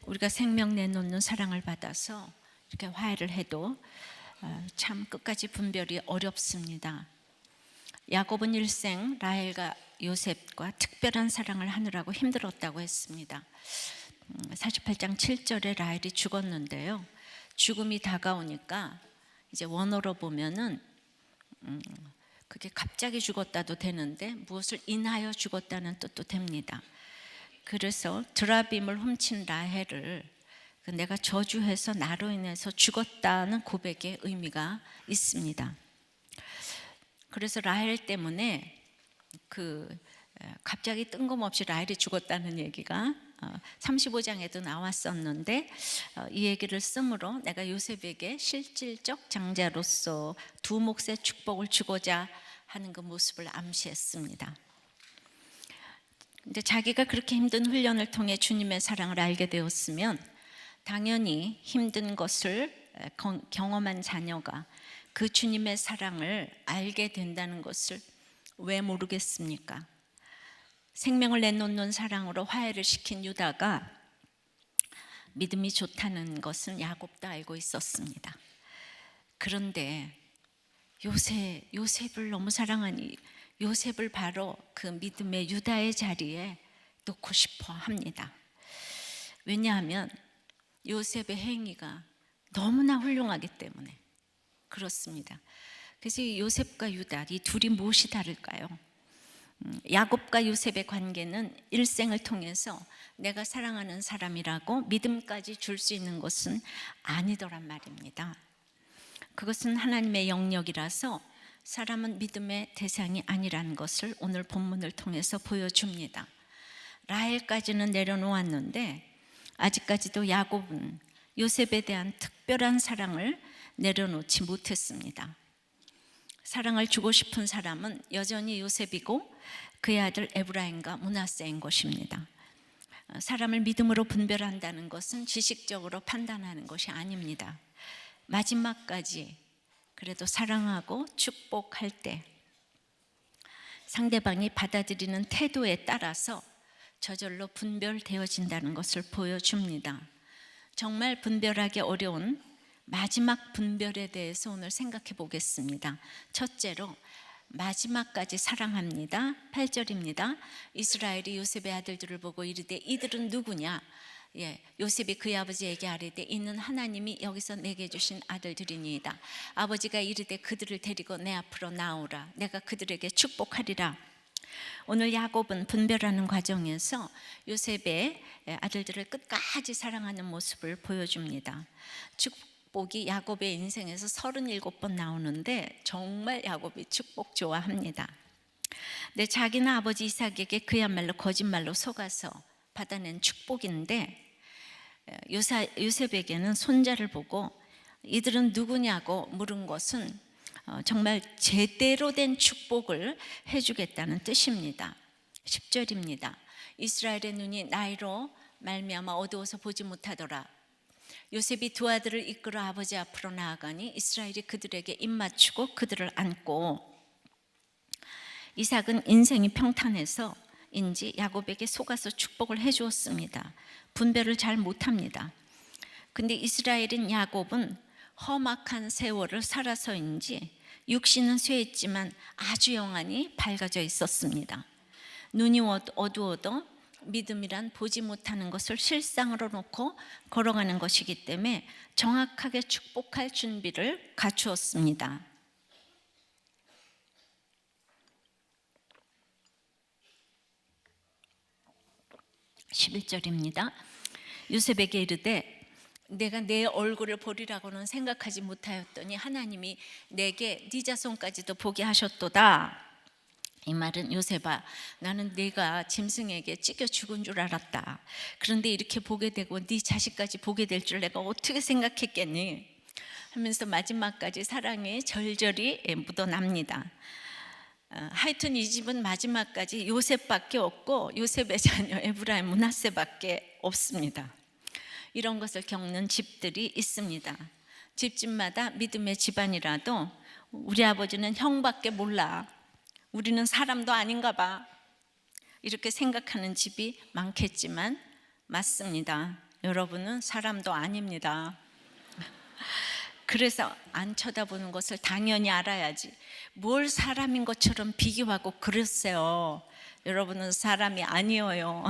우리가 생명 내놓는 사랑을 받아서 이렇게 화해를 해도 참 끝까지 분별이 어렵습니다. 야곱은 일생 라헬과 요셉과 특별한 사랑을 하느라고 힘들었다고 했습니다. 48장 7절에 라헬이 죽었는데요, 죽음이 다가오니까 이제 원어로 보면은 그게 갑자기 죽었다도 되는데 무엇을 인하여 죽었다는 뜻도 됩니다. 그래서 드라빔을 훔친 라헬을 내가 저주해서 나로 인해서 죽었다는 고백의 의미가 있습니다. 그래서 라헬 때문에 갑자기 뜬금없이 라헬이 죽었다는 얘기가 35장에도 나왔었는데, 이 얘기를 쓰므로 내가 요셉에게 실질적 장자로서 두 몫의 축복을 주고자 하는 그 모습을 암시했습니다. 근데 자기가 그렇게 힘든 훈련을 통해 주님의 사랑을 알게 되었으면 당연히 힘든 것을 경험한 자녀가 그 주님의 사랑을 알게 된다는 것을 왜 모르겠습니까? 생명을 내놓는 사랑으로 화해를 시킨 유다가 믿음이 좋다는 것은 야곱도 알고 있었습니다. 그런데 요셉을 너무 사랑하니 요셉을 바로 그 믿음의 유다의 자리에 놓고 싶어 합니다. 왜냐하면 요셉의 행위가 너무나 훌륭하기 때문에 그렇습니다. 그래서 요셉과 유다, 이 둘이 무엇이 다를까요? 야곱과 요셉의 관계는 일생을 통해서 내가 사랑하는 사람이라고 믿음까지 줄 수 있는 것은 아니더란 말입니다. 그것은 하나님의 영역이라서 사람은 믿음의 대상이 아니라는 것을 오늘 본문을 통해서 보여줍니다. 라헬까지는 내려놓았는데 아직까지도 야곱은 요셉에 대한 특별한 사랑을 내려놓지 못했습니다. 사랑을 주고 싶은 사람은 여전히 요셉이고 그의 아들 에브라임과 므낫세인 것입니다. 사람을 믿음으로 분별한다는 것은 지식적으로 판단하는 것이 아닙니다. 마지막까지 그래도 사랑하고 축복할 때 상대방이 받아들이는 태도에 따라서 저절로 분별되어진다는 것을 보여줍니다. 정말 분별하기 어려운 마지막 분별에 대해서 오늘 생각해 보겠습니다. 첫째로 마지막까지 사랑합니다. 8절입니다. 이스라엘이 요셉의 아들들을 보고 이르되 이들은 누구냐? 요셉이 그의 아버지에게 아뢰되 이는 하나님이 여기서 내게 주신 아들들이니이다. 아버지가 이르되 그들을 데리고 내 앞으로 나오라. 내가 그들에게 축복하리라. 오늘 야곱은 분별하는 과정에서 요셉의 아들들을 끝까지 사랑하는 모습을 보여줍니다. 축복이 야곱의 인생에서 37번 나오는데 정말 야곱이 축복 좋아합니다. 근데 자기는 아버지 이삭에게 그야말로 거짓말로 속아서 받아낸 축복인데 요셉에게는 손자를 보고 이들은 누구냐고 물은 것은 정말 제대로 된 축복을 해주겠다는 뜻입니다. 10절입니다. 이스라엘의 눈이 나이로 말미암아 어두워서 보지 못하더라. 요셉이 두 아들을 이끌어 아버지 앞으로 나아가니 이스라엘이 그들에게 입맞추고 그들을 안고, 이삭은 인생이 평탄해서 인지 야곱에게 속아서 축복을 해주었습니다. 분별을 잘 못합니다. 근데 이스라엘인 야곱은 험악한 세월을 살아서인지 육신은 쇠했지만 아주 영안이 밝아져 있었습니다. 눈이 어두워도 믿음이란 보지 못하는 것을 실상으로 놓고 걸어가는 것이기 때문에 정확하게 축복할 준비를 갖추었습니다. 11절입니다. 요셉에게 이르되 내가 내 얼굴을 보리라고는 생각하지 못하였더니 하나님이 내게 네 자손까지도 보게 하셨도다. 이 말은 요셉아, 나는 네가 짐승에게 찢겨 죽은 줄 알았다. 그런데 이렇게 보게 되고 네 자식까지 보게 될 줄 내가 어떻게 생각했겠니? 하면서 마지막까지 사랑이 절절히 묻어납니다. 하여튼 이 집은 마지막까지 요셉밖에 없고 요셉의 자녀 에브라임 므낫세밖에 없습니다. 이런 것을 겪는 집들이 있습니다. 집집마다 믿음의 집안이라도 우리 아버지는 형밖에 몰라, 우리는 사람도 아닌가 봐, 이렇게 생각하는 집이 많겠지만 맞습니다. 여러분은 사람도 아닙니다. 그래서 안 쳐다보는 것을 당연히 알아야지 뭘 사람인 것처럼 비교하고 그랬어요. 여러분은 사람이 아니에요.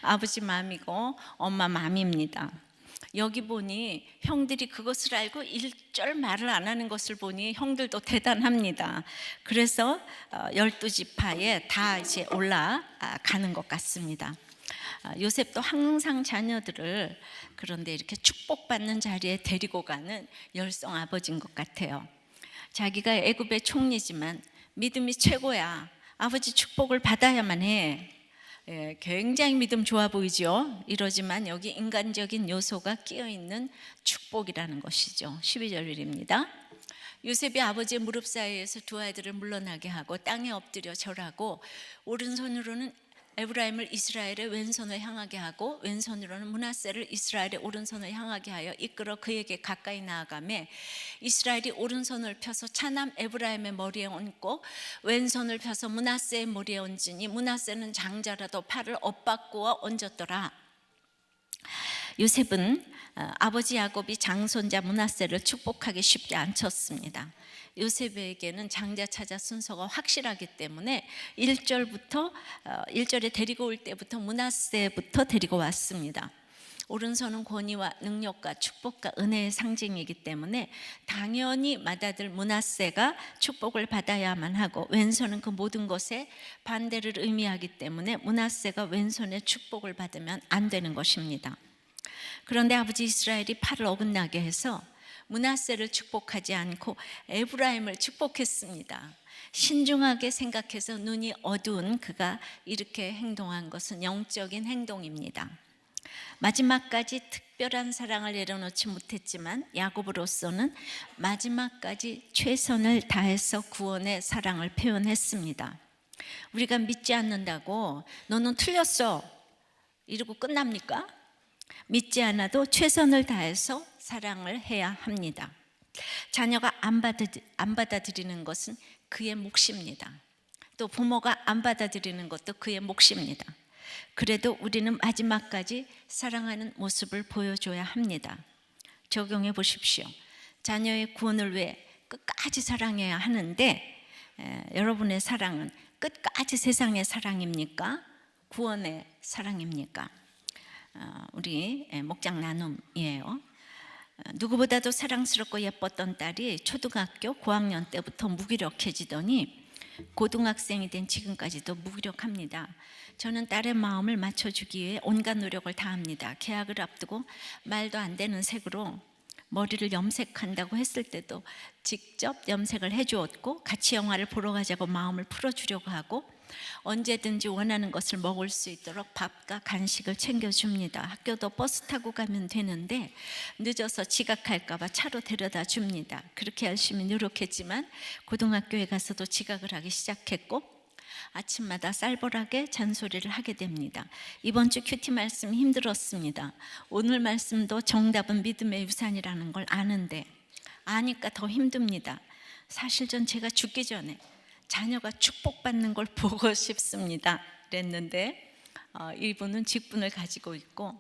아버지 맘이고 엄마 맘입니다. 여기 보니 형들이 그것을 알고 일절 말을 안 하는 것을 보니 형들도 대단합니다. 그래서 12지파에 다 이제 올라가는 것 같습니다. 요셉도 항상 자녀들을 그런데 이렇게 축복받는 자리에 데리고 가는 열성 아버지인 것 같아요. 자기가 애굽의 총리지만 믿음이 최고야. 아버지 축복을 받아야만 해. 굉장히 믿음 좋아 보이죠. 이러지만 여기 인간적인 요소가 끼어있는 축복이라는 것이죠. 12절입니다. 요셉이 아버지의 무릎 사이에서 두 아이들을 물러나게 하고 땅에 엎드려 절하고 오른손으로는 에브라임을 이스라엘의 왼손을 향하게 하고 왼손으로는 므낫세를 이스라엘의 오른손을 향하게 하여 이끌어 그에게 가까이 나아가매 이스라엘이 오른손을 펴서 차남 에브라임의 머리에 얹고 왼손을 펴서 므낫세의 머리에 얹으니 므낫세는 장자라도 팔을 엇바꾸어 얹었더라. 요셉은 아버지 야곱이 장손자 므낫세를 축복하기 쉽게 않쳤습니다. 요셉에게는 장자 찾아 순서가 확실하기 때문에 1절에 데리고 올 때부터 므낫세부터 데리고 왔습니다. 오른손은 권위와 능력과 축복과 은혜의 상징이기 때문에 당연히 맏아들 므낫세가 축복을 받아야만 하고 왼손은 그 모든 것에 반대를 의미하기 때문에 므낫세가 왼손의 축복을 받으면 안 되는 것입니다. 그런데 아버지 이스라엘이 팔을 어긋나게 해서 므낫세를 축복하지 않고 에브라임을 축복했습니다. 신중하게 생각해서 눈이 어두운 그가 이렇게 행동한 것은 영적인 행동입니다. 마지막까지 특별한 사랑을 내려놓지 못했지만 야곱으로서는 마지막까지 최선을 다해서 구원의 사랑을 표현했습니다. 우리가 믿지 않는다고 너는 틀렸어 이러고 끝납니까? 믿지 않아도 최선을 다해서 사랑을 해야 합니다. 자녀가 안 받아들이는 것은 그의 몫입니다. 또 부모가 안 받아들이는 것도 그의 몫입니다. 그래도 우리는 마지막까지 사랑하는 모습을 보여줘야 합니다. 적용해 보십시오. 자녀의 구원을 위해 끝까지 사랑해야 하는데 여러분의 사랑은 끝까지 세상의 사랑입니까? 구원의 사랑입니까? 우리 목장 나눔이에요. 누구보다도 사랑스럽고 예뻤던 딸이 초등학교 고학년 때부터 무기력해지더니 고등학생이 된 지금까지도 무기력합니다. 저는 딸의 마음을 맞춰주기 위해 온갖 노력을 다합니다. 계약을 앞두고 말도 안 되는 색으로 머리를 염색한다고 했을 때도 직접 염색을 해주었고 같이 영화를 보러 가자고 마음을 풀어주려고 하고 언제든지 원하는 것을 먹을 수 있도록 밥과 간식을 챙겨줍니다. 학교도 버스 타고 가면 되는데 늦어서 지각할까 봐 차로 데려다 줍니다. 그렇게 열심히 노력했지만 고등학교에 가서도 지각을 하기 시작했고 아침마다 쌀벌하게 잔소리를 하게 됩니다. 이번 주 큐티 말씀 힘들었습니다. 오늘 말씀도 정답은 믿음의 유산이라는 걸 아는데 아니까 더 힘듭니다. 사실 전 제가 죽기 전에 자녀가 축복받는 걸 보고 싶습니다 그랬는데 이분은 직분을 가지고 있고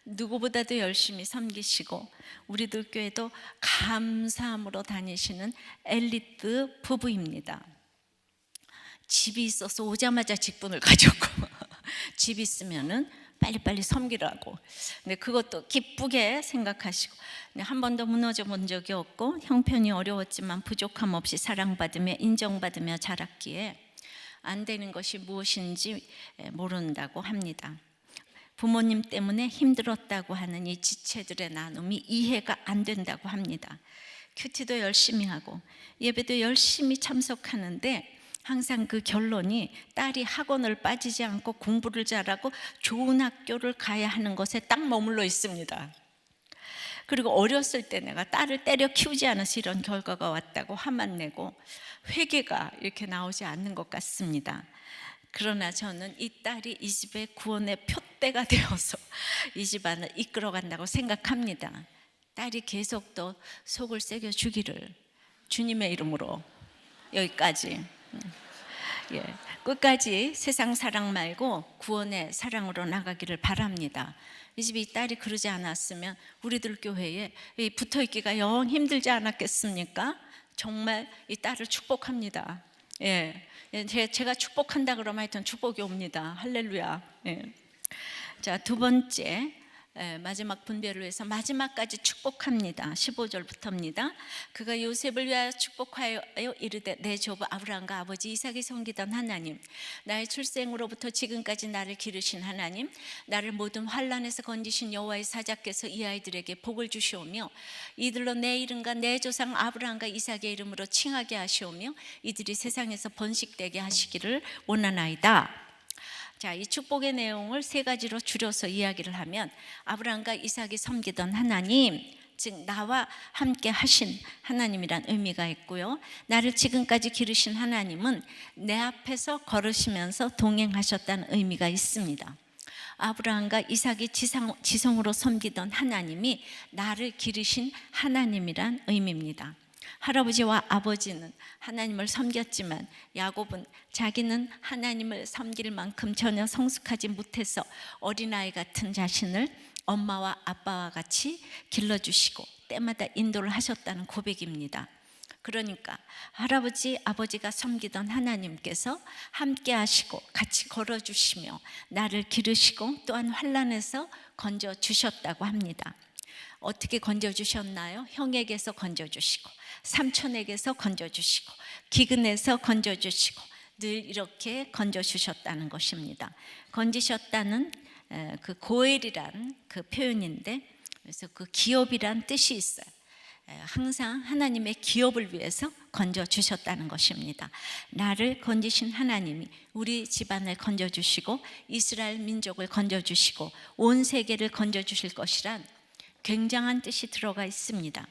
누구보다도 열심히 섬기시고 우리들 교회도 감사함으로 다니시는 엘리트 부부입니다. 집이 있어서 오자마자 직분을 가졌고 집 있으면은 빨리빨리 섬기라고. 근데 그것도 기쁘게 생각하시고 한 번도 무너져 본 적이 없고 형편이 어려웠지만 부족함 없이 사랑받으며 인정받으며 자랐기에 안 되는 것이 무엇인지 모른다고 합니다. 부모님 때문에 힘들었다고 하는 이 지체들의 나눔이 이해가 안 된다고 합니다. 큐티도 열심히 하고 예배도 열심히 참석하는데 항상 그 결론이 딸이 학원을 빠지지 않고 공부를 잘하고 좋은 학교를 가야 하는 것에 딱 머물러 있습니다. 그리고 어렸을 때 내가 딸을 때려 키우지 않아서 이런 결과가 왔다고 화만 내고 회개가 이렇게 나오지 않는 것 같습니다. 그러나 저는 이 딸이 이 집의 구원의 표대가 되어서 이 집안을 이끌어간다고 생각합니다. 딸이 계속 또 속을 새겨 주기를 주님의 이름으로. 여기까지. 예, 끝까지 세상 사랑 말고 구원의 사랑으로 나가기를 바랍니다. 이 집이 이 딸이 그러지 않았으면 우리들 교회에 붙어있기가 영 힘들지 않았겠습니까? 정말 이 딸을 축복합니다. 예, 제가 축복한다 그러면 하여튼 축복이 옵니다. 할렐루야. 예. 자, 두 번째, 마지막 분별을 위해서 마지막까지 축복합니다. 15절부터입니다. 그가 요셉을 위하여 축복하여 이르되 내 조부 아브라함과 아버지 이삭이 섬기던 하나님, 나의 출생으로부터 지금까지 나를 기르신 하나님, 나를 모든 환난에서 건지신 여호와의 사자께서 이 아이들에게 복을 주시오며 이들로 내 이름과 내 조상 아브라함과 이삭의 이름으로 칭하게 하시오며 이들이 세상에서 번식되게 하시기를 원하나이다. 자, 이 축복의 내용을 세 가지로 줄여서 이야기를 하면 아브라함과 이삭이 섬기던 하나님, 즉 나와 함께 하신 하나님이란 의미가 있고요. 나를 지금까지 기르신 하나님은 내 앞에서 걸으시면서 동행하셨다는 의미가 있습니다. 아브라함과 이삭이 지성으로 섬기던 하나님이 나를 기르신 하나님이란 의미입니다. 할아버지와 아버지는 하나님을 섬겼지만 야곱은 자기는 하나님을 섬길 만큼 전혀 성숙하지 못해서 어린아이 같은 자신을 엄마와 아빠와 같이 길러주시고 때마다 인도를 하셨다는 고백입니다. 그러니까 할아버지, 아버지가 섬기던 하나님께서 함께 하시고 같이 걸어주시며 나를 기르시고 또한 환난에서 건져주셨다고 합니다. 어떻게 건져주셨나요? 형에게서 건져주시고 삼촌에게서 건져주시고 기근에서 건져주시고 늘 이렇게 건져주셨다는 것입니다. 건지셨다는 그 고엘이란 그 표현인데, 그래서 그 기업이란 뜻이 있어요. 항상 하나님의 기업을 위해서 건져주셨다는 것입니다. 나를 건지신 하나님이 우리 집안을 건져주시고 이스라엘 민족을 건져주시고 온 세계를 건져주실 것이란 굉장한 뜻이 들어가 있습니다.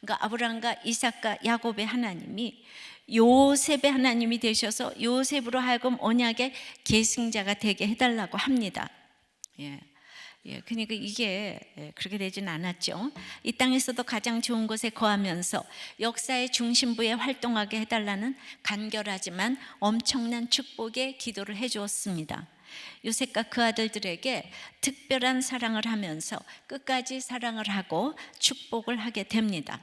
그러니까 아브라함과 이삭과 야곱의 하나님이 요셉의 하나님이 되셔서 요셉으로 하여금 언약의 계승자가 되게 해달라고 합니다. 그러니까 이게 그렇게 되진 않았죠. 이 땅에서도 가장 좋은 곳에 거하면서 역사의 중심부에 활동하게 해달라는 간결하지만 엄청난 축복의 기도를 해주었습니다. 요셉과 그 아들들에게 특별한 사랑을 하면서 끝까지 사랑을 하고 축복을 하게 됩니다.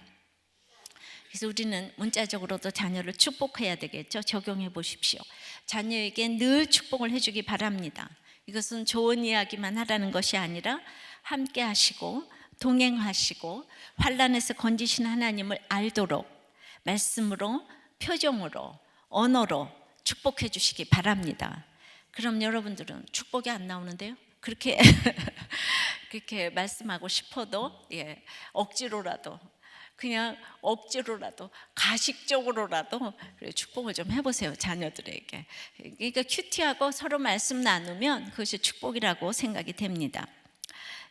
그래서 우리는 문자적으로도 자녀를 축복해야 되겠죠. 적용해 보십시오. 자녀에게 늘 축복을 해주기 바랍니다. 이것은 좋은 이야기만 하라는 것이 아니라 함께 하시고 동행하시고 환난에서 건지신 하나님을 알도록 말씀으로, 표정으로, 언어로 축복해 주시기 바랍니다. 그럼 여러분들은 축복이 안 나오는데요? 그렇게 그렇게 말씀하고 싶어도 억지로라도 그냥 억지로라도 가식적으로라도 축복을 좀 해보세요. 자녀들에게. 그러니까 큐티하고 서로 말씀 나누면 그것이 축복이라고 생각이 됩니다.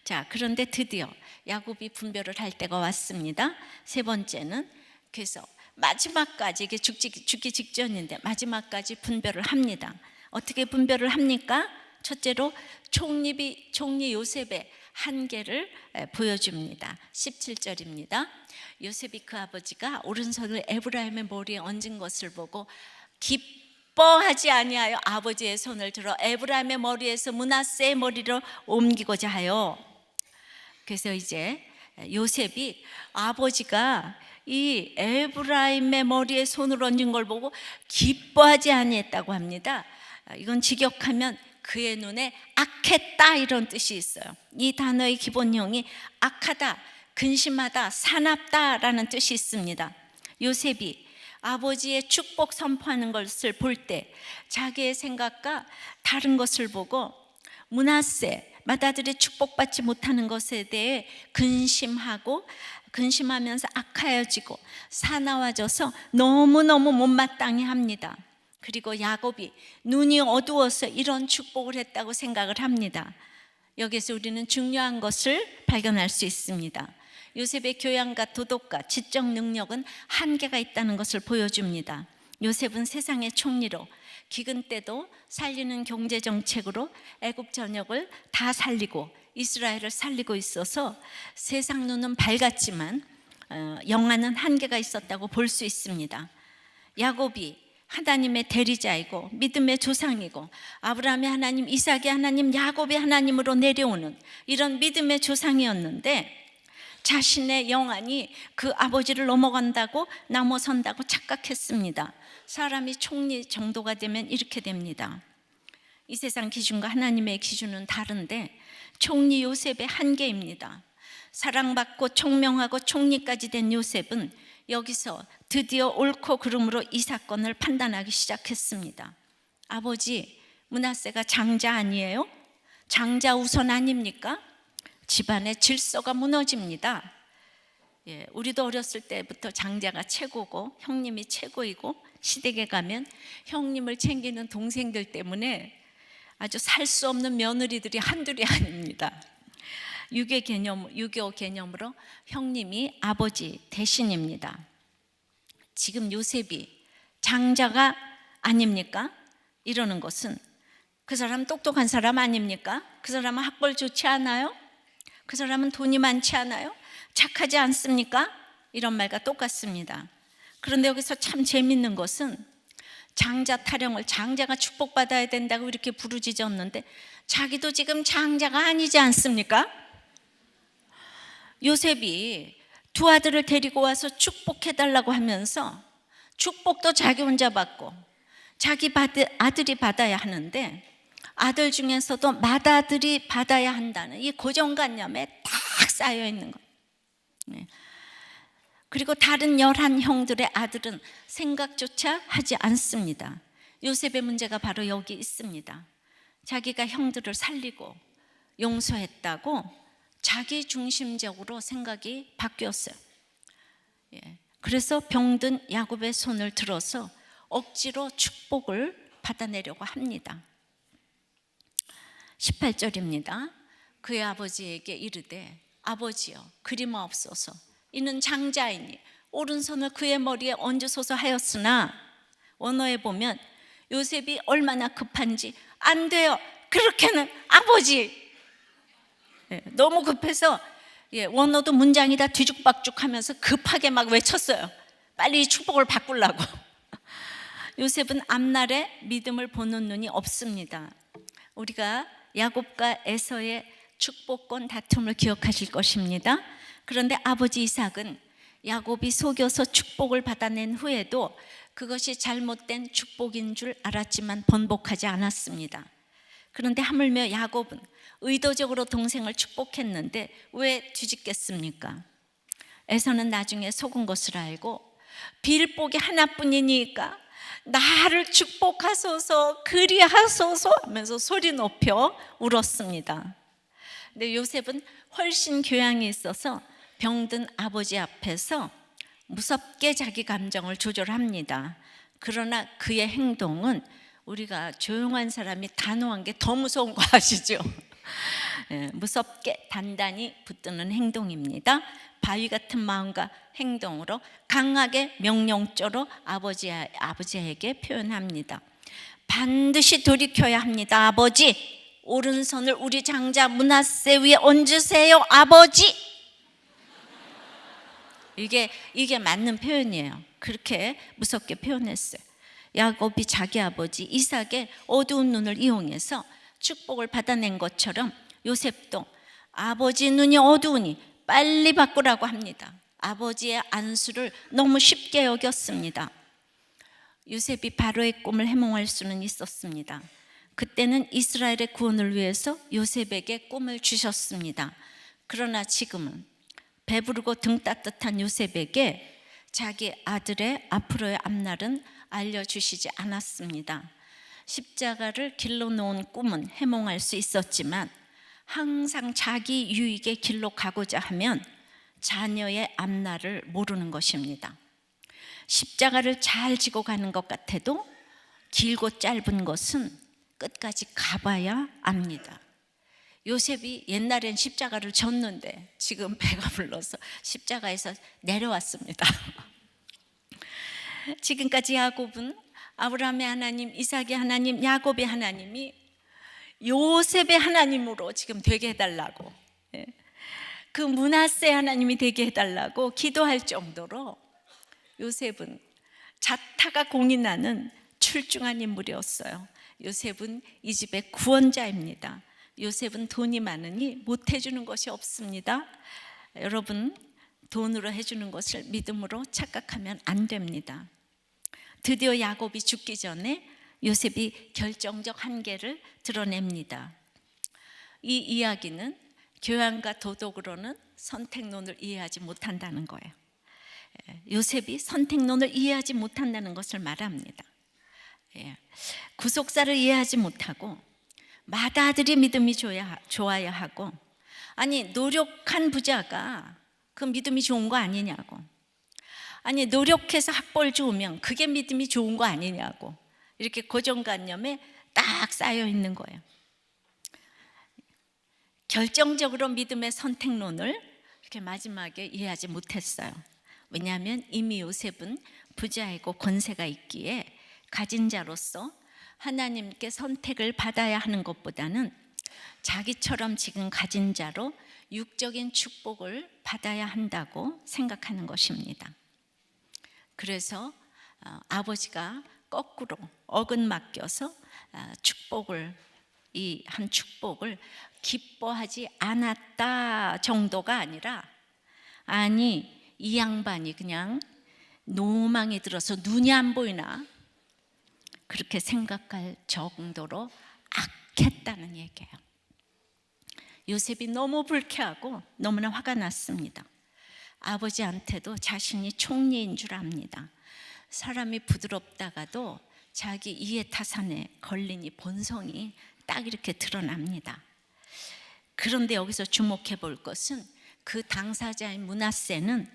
자, 그런데 드디어 야곱이 분별을 할 때가 왔습니다. 세 번째는 그래서 마지막까지, 이게 죽기 직전인데 마지막까지 분별을 합니다. 어떻게 분별을 합니까? 첫째로 총리 요셉의 한계를 보여줍니다. 17절입니다. 요셉이 그 아버지가 오른손을 에브라임의 머리에 얹은 것을 보고 기뻐하지 아니하여 아버지의 손을 들어 에브라임의 머리에서 므낫세의 머리로 옮기고자 하여. 그래서 이제 요셉이 아버지가 이 에브라임의 머리에 손을 얹은 걸 보고 기뻐하지 아니했다고 합니다. 이건 직역하면 그의 눈에 악했다 이런 뜻이 있어요. 이 단어의 기본형이 악하다, 근심하다, 사납다 라는 뜻이 있습니다. 요셉이 아버지의 축복 선포하는 것을 볼 때 자기의 생각과 다른 것을 보고 므낫세, 맏아들이 축복받지 못하는 것에 대해 근심하면서 악하여지고 사나워져서 너무너무 못마땅해 합니다. 그리고 야곱이 눈이 어두워서 이런 축복을 했다고 생각을 합니다. 여기서 우리는 중요한 것을 발견할 수 있습니다. 요셉의 교양과 도덕과 지적 능력은 한계가 있다는 것을 보여줍니다. 요셉은 세상의 총리로 기근 때도 살리는 경제 정책으로 애굽 전역을 다 살리고 이스라엘을 살리고 있어서 세상 눈은 밝았지만 영안은 한계가 있었다고 볼 수 있습니다. 야곱이 하나님의 대리자이고 믿음의 조상이고 아브라함의 하나님, 이삭의 하나님, 야곱의 하나님으로 내려오는 이런 믿음의 조상이었는데 자신의 영안이 그 아버지를 넘어간다고 넘어선다고 착각했습니다. 사람이 총리 정도가 되면 이렇게 됩니다. 이 세상 기준과 하나님의 기준은 다른데 총리 요셉의 한계입니다. 사랑받고 총명하고 총리까지 된 요셉은 여기서 드디어 옳고 그름으로 이 사건을 판단하기 시작했습니다. 아버지 므낫세가 장자 아니에요? 장자 우선 아닙니까? 집안의 질서가 무너집니다. 우리도 어렸을 때부터 장자가 최고고 형님이 최고이고 시댁에 가면 형님을 챙기는 동생들 때문에 아주 살 수 없는 며느리들이 한둘이 아닙니다. 유교 개념으로 형님이 아버지 대신입니다. 지금 요셉이 장자가 아닙니까? 이러는 것은 그 사람 똑똑한 사람 아닙니까? 그 사람은 학벌 좋지 않아요? 그 사람은 돈이 많지 않아요? 착하지 않습니까? 이런 말과 똑같습니다. 그런데 여기서 참 재밌는 것은 장자 타령을 장자가 축복받아야 된다고 이렇게 부르짖었는데 자기도 지금 장자가 아니지 않습니까? 요셉이 두 아들을 데리고 와서 축복해달라고 하면서 축복도 자기 혼자 받고 자기 아들이 받아야 하는데 아들 중에서도 맏아들이 받아야 한다는 이 고정관념에 딱 쌓여 있는 거예요. 그리고 다른 11형들의 아들은 생각조차 하지 않습니다. 요셉의 문제가 바로 여기 있습니다. 자기가 형들을 살리고 용서했다고 자기 중심적으로 생각이 바뀌었어요. 그래서 병든 야곱의 손을 들어서 억지로 축복을 받아내려고 합니다. 18절입니다. 그의 아버지에게 이르되 아버지여 그리마옵소서 이는 장자이니 오른손을 그의 머리에 얹으소서 하였으나 원어에 보면 요셉이 얼마나 급한지 안 돼요 그렇게는 아버지 너무 급해서 원어도 문장이 다 뒤죽박죽하면서 급하게 막 외쳤어요. 빨리 이 축복을 바꾸려고. 요셉은 앞날에 믿음을 보는 눈이 없습니다. 우리가 야곱과 에서의 축복권 다툼을 기억하실 것입니다. 그런데 아버지 이삭은 야곱이 속여서 축복을 받아낸 후에도 그것이 잘못된 축복인 줄 알았지만 번복하지 않았습니다. 그런데 하물며 야곱은 의도적으로 동생을 축복했는데 왜 뒤집겠습니까? 에서는 나중에 속은 것을 알고 빌복이 하나뿐이니까 나를 축복하소서 그리하소서 하면서 소리 높여 울었습니다. 근데 요셉은 훨씬 교양이 있어서 병든 아버지 앞에서 무섭게 자기 감정을 조절합니다. 그러나 그의 행동은 우리가 조용한 사람이 단호한 게 더 무서운 거 아시죠? 무섭게 단단히 붙드는 행동입니다. 바위 같은 마음과 행동으로 강하게 명령조로 아버지에게 표현합니다. 반드시 돌이켜야 합니다. 아버지, 오른손을 우리 장자 므낫세 위에 얹으세요. 아버지. 이게 맞는 표현이에요. 그렇게 무섭게 표현했어요. 야곱이 자기 아버지 이삭의 어두운 눈을 이용해서 축복을 받아낸 것처럼 요셉도 아버지 눈이 어두우니 빨리 바꾸라고 합니다. 아버지의 안수를 너무 쉽게 여겼습니다. 요셉이 바로의 꿈을 해몽할 수는 있었습니다. 그때는 이스라엘의 구원을 위해서 요셉에게 꿈을 주셨습니다. 그러나 지금은 배부르고 등 따뜻한 요셉에게 자기 아들의 앞으로의 앞날은 알려주시지 않았습니다. 십자가를 길러 놓은 꿈은 해몽할 수 있었지만 항상 자기 유익의 길로 가고자 하면 자녀의 앞날을 모르는 것입니다. 십자가를 잘 지고 가는 것 같아도 길고 짧은 것은 끝까지 가봐야 압니다. 요셉이 옛날엔 십자가를 졌는데 지금 배가 불러서 십자가에서 내려왔습니다. 지금까지 야곱은 아브라함의 하나님, 이삭의 하나님, 야곱의 하나님이 요셉의 하나님으로 지금 되게 해달라고, 그 므낫세 하나님이 되게 해달라고 기도할 정도로 요셉은 자타가 공인하는 출중한 인물이었어요. 요셉은 이 집의 구원자입니다. 요셉은 돈이 많으니 못 해주는 것이 없습니다. 여러분, 돈으로 해주는 것을 믿음으로 착각하면 안 됩니다. 드디어 야곱이 죽기 전에 요셉이 결정적 한계를 드러냅니다. 이 이야기는 교양과 도덕으로는 선택론을 이해하지 못한다는 거예요. 요셉이 선택론을 이해하지 못한다는 것을 말합니다. 구속사를 이해하지 못하고 맏아들이 믿음이 좋아야 하고, 아니 노력한 부자가 그 믿음이 좋은 거 아니냐고, 아니 노력해서 학벌 좋으면 그게 믿음이 좋은 거 아니냐고, 이렇게 고정관념에 딱 쌓여 있는 거예요. 결정적으로 믿음의 선택론을 이렇게 마지막에 이해하지 못했어요. 왜냐하면 이미 요셉은 부자이고 권세가 있기에 가진 자로서 하나님께 선택을 받아야 하는 것보다는 자기처럼 지금 가진 자로 육적인 축복을 받아야 한다고 생각하는 것입니다. 그래서 아버지가 거꾸로 어근 맡겨서 이 한 축복을 기뻐하지 않았다 정도가 아니라, 아니 이 양반이 그냥 노망이 들어서 눈이 안 보이나 그렇게 생각할 정도로 악했다는 얘기예요. 요셉이 너무 불쾌하고 너무나 화가 났습니다. 아버지한테도 자신이 총리인 줄 압니다. 사람이 부드럽다가도 자기 이해타산에 걸리니 본성이 딱 이렇게 드러납니다. 그런데 여기서 주목해 볼 것은 그 당사자인 므낫세는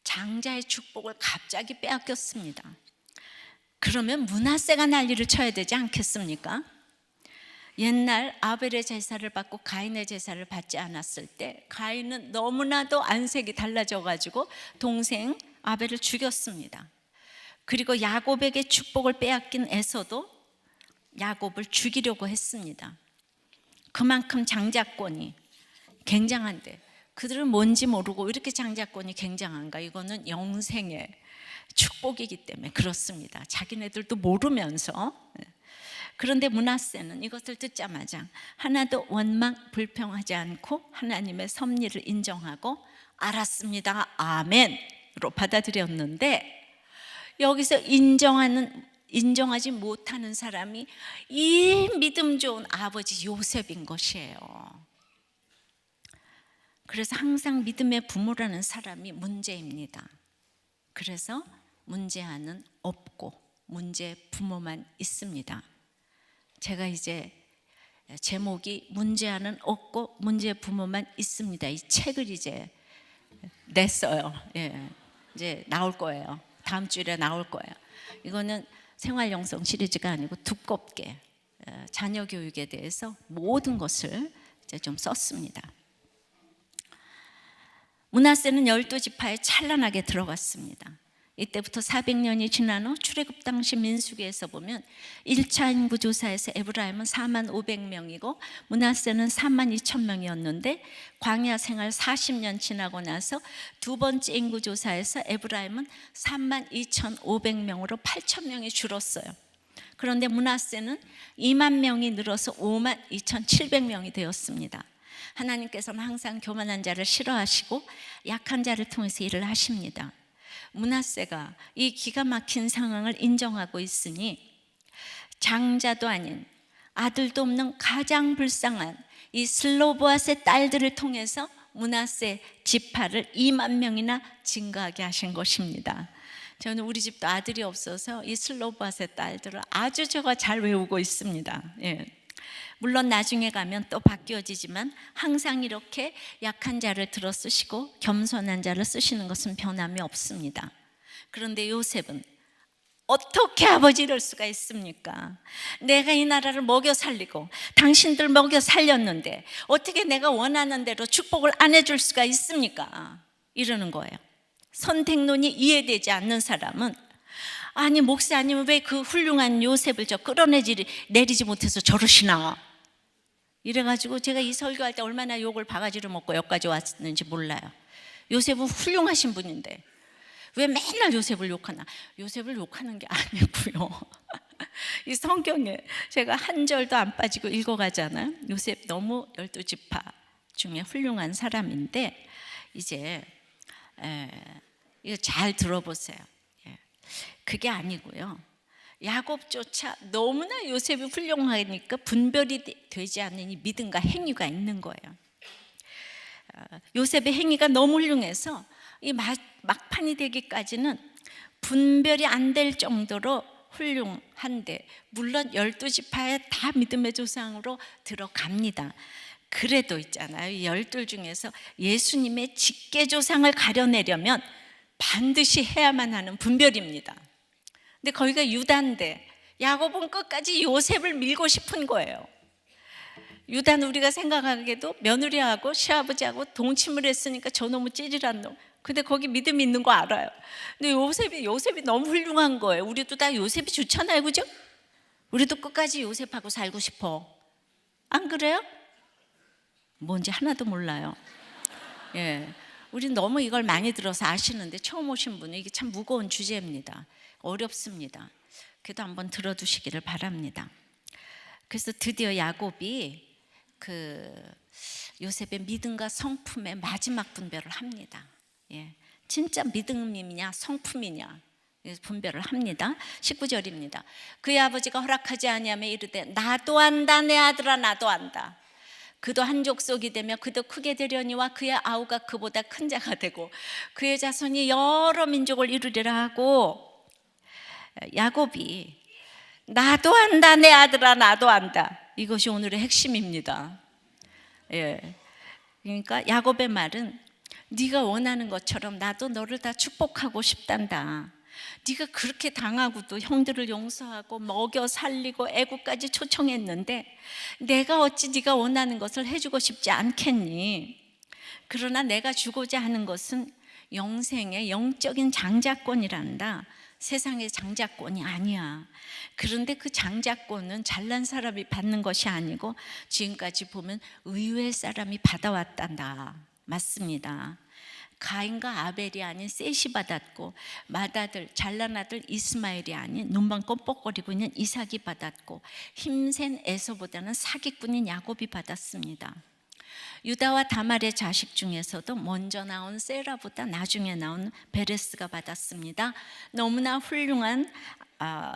장자의 축복을 갑자기 빼앗겼습니다. 그러면 므낫세가 난리를 쳐야 되지 않겠습니까? 옛날 아벨의 제사를 받고 가인의 제사를 받지 않았을 때 가인은 너무나도 안색이 달라져 가지고 동생 아벨을 죽였습니다. 그리고 야곱에게 축복을 빼앗긴 에서도 야곱을 죽이려고 했습니다. 그만큼 장자권이 굉장한데, 그들은 뭔지 모르고 이렇게 장자권이 굉장한가? 이거는 영생의 축복이기 때문에 그렇습니다. 자기네들도 모르면서. 그런데 므낫세는 이것을 듣자마자 하나도 원망 불평하지 않고 하나님의 섭리를 인정하고 알았습니다, 아멘으로 받아들였는데, 여기서 인정하지 못하는 사람이 이 믿음 좋은 아버지 요셉인 것이에요. 그래서 항상 믿음의 부모라는 사람이 문제입니다. 그래서 문제아는 없고 문제 부모만 있습니다. 제가 이제 제목이 문제아는 없고 문제 부모만 있습니다. 이 책을 이제 냈어요. 이제 나올 거예요. 다음 주에 나올 거예요. 이거는 생활 영성 시리즈가 아니고 두껍게 자녀 교육에 대해서 모든 것을 이제 좀 썼습니다. 므낫세는 12지파에 찬란하게 들어갔습니다. 이때부터 400년이 지난 후 출애굽 당시 민수기에서 보면 1차 인구 조사에서 에브라임은 4만 500명이고 므낫세는 3만 2천 명이었는데, 광야 생활 40년 지나고 나서 두 번째 인구 조사에서 에브라임은 3만 2,500명으로 8천 명이 줄었어요. 그런데 므낫세는 2만 명이 늘어서 5만 2,700명이 되었습니다. 하나님께서는 항상 교만한 자를 싫어하시고 약한 자를 통해서 일을 하십니다. 므낫세가 이 기가 막힌 상황을 인정하고 있으니 장자도 아닌 아들도 없는 가장 불쌍한 이 슬로보앗의 딸들을 통해서 므낫세 지파를 2만 명이나 증가하게 하신 것입니다. 저는 우리 집도 아들이 없어서 이 슬로보앗의 딸들을 아주 제가 잘 외우고 있습니다. 물론 나중에 가면 또 바뀌어지지만 항상 이렇게 약한 자를 들어 쓰시고 겸손한 자를 쓰시는 것은 변함이 없습니다. 그런데 요셉은 어떻게 아버지 이럴 수가 있습니까? 내가 이 나라를 먹여 살리고 당신들 먹여 살렸는데 어떻게 내가 원하는 대로 축복을 안 해줄 수가 있습니까? 이러는 거예요. 선택론이 이해되지 않는 사람은, 아니 목사님은 왜 그 훌륭한 요셉을 끌어내리지 못해서 저러시나, 이래가지고 제가 이 설교할 때 얼마나 욕을 바가지로 먹고 여기까지 왔는지 몰라요. 요셉은 훌륭하신 분인데 왜 맨날 요셉을 욕하나? 요셉을 욕하는 게 아니고요. 이 성경에 제가 한 절도 안 빠지고 읽어가잖아요. 요셉 너무 12지파 중에 훌륭한 사람인데 이제 이거 잘 들어보세요. 그게 아니고요. 야곱조차 너무나 요셉이 훌륭하니까 분별이 되지 않는 이 믿음과 행위가 있는 거예요. 요셉의 행위가 너무 훌륭해서 이 막판이 되기까지는 분별이 안 될 정도로 훌륭한데, 물론 12지파에 다 믿음의 조상으로 들어갑니다. 그래도 있잖아요, 12 중에서 예수님의 직계조상을 가려내려면 반드시 해야만 하는 분별입니다. 근데 거기가 유다인데 야곱은 끝까지 요셉을 밀고 싶은 거예요. 유다는 우리가 생각하기에도 며느리하고 시아버지하고 동침을 했으니까 저놈의 찌질한 놈. 근데 거기 믿음이 있는 거 알아요. 근데 요셉이 너무 훌륭한 거예요. 우리도 다 요셉이 좋잖아요, 그죠? 우리도 끝까지 요셉하고 살고 싶어. 안 그래요? 뭔지 하나도 몰라요. 우린 너무 이걸 많이 들어서 아시는데 처음 오신 분은 이게 참 무거운 주제입니다. 어렵습니다. 그래도 한번 들어두시기를 바랍니다. 그래서 드디어 야곱이 요셉의 믿음과 성품의 마지막 분별을 합니다. 진짜 믿음이냐 성품이냐 분별을 합니다. 19절입니다. 그의 아버지가 허락하지 아니하며 이르되 나도 안다 내 아들아 나도 안다. 그도 한 족속이 되며 그도 크게 되려니와 그의 아우가 그보다 큰 자가 되고 그의 자손이 여러 민족을 이루리라 하고, 야곱이 나도 안다 내 아들아 나도 안다, 이것이 오늘의 핵심입니다. 그러니까 야곱의 말은 네가 원하는 것처럼 나도 너를 다 축복하고 싶단다. 네가 그렇게 당하고도 형들을 용서하고 먹여 살리고 애국까지 초청했는데 내가 어찌 네가 원하는 것을 해주고 싶지 않겠니? 그러나 내가 주고자 하는 것은 영생의 영적인 장자권이란다. 세상의 장자권이 아니야. 그런데 그 장자권은 잘난 사람이 받는 것이 아니고 지금까지 보면 의외의 사람이 받아왔단다. 맞습니다. 가인과 아벨이 아닌 셋이 받았고, 맏아들 잘난 아들 이스마엘이 아닌 눈만 껌뻑거리고 있는 이삭이 받았고, 힘센 에서보다는 사기꾼인 야곱이 받았습니다. 유다와 다말의 자식 중에서도 먼저 나온 세라보다 나중에 나온 베레스가 받았습니다. 너무나 훌륭한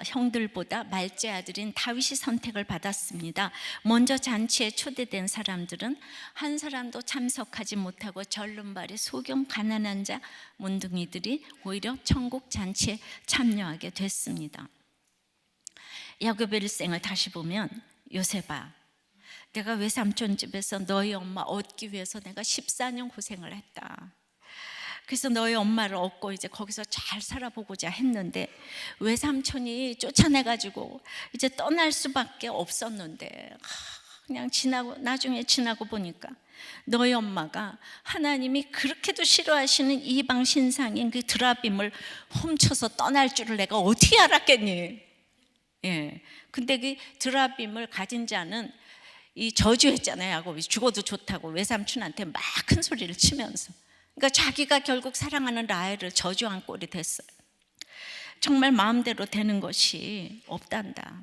형들보다 말째 아들인 다윗이 선택을 받았습니다. 먼저 잔치에 초대된 사람들은 한 사람도 참석하지 못하고 절름발이 소경 가난한 자 문둥이들이 오히려 천국 잔치에 참여하게 됐습니다. 야곱의 일생을 다시 보면, 요셉아, 내가 외삼촌 집에서 너희 엄마 얻기 위해서 내가 14년 고생을 했다. 그래서 너희 엄마를 얻고 이제 거기서 잘 살아보고자 했는데 외삼촌이 쫓아내가지고 이제 떠날 수밖에 없었는데, 그냥 나중에 지나고 보니까 너희 엄마가 하나님이 그렇게도 싫어하시는 이방 신상인 그 드라빔을 훔쳐서 떠날 줄을 내가 어떻게 알았겠니? 근데 그 드라빔을 가진 자는 이 저주했잖아요. 야곱이 죽어도 좋다고 외삼촌한테 막 큰 소리를 치면서. 그러니까 자기가 결국 사랑하는 라헬을 저주한 꼴이 됐어요. 정말 마음대로 되는 것이 없단다.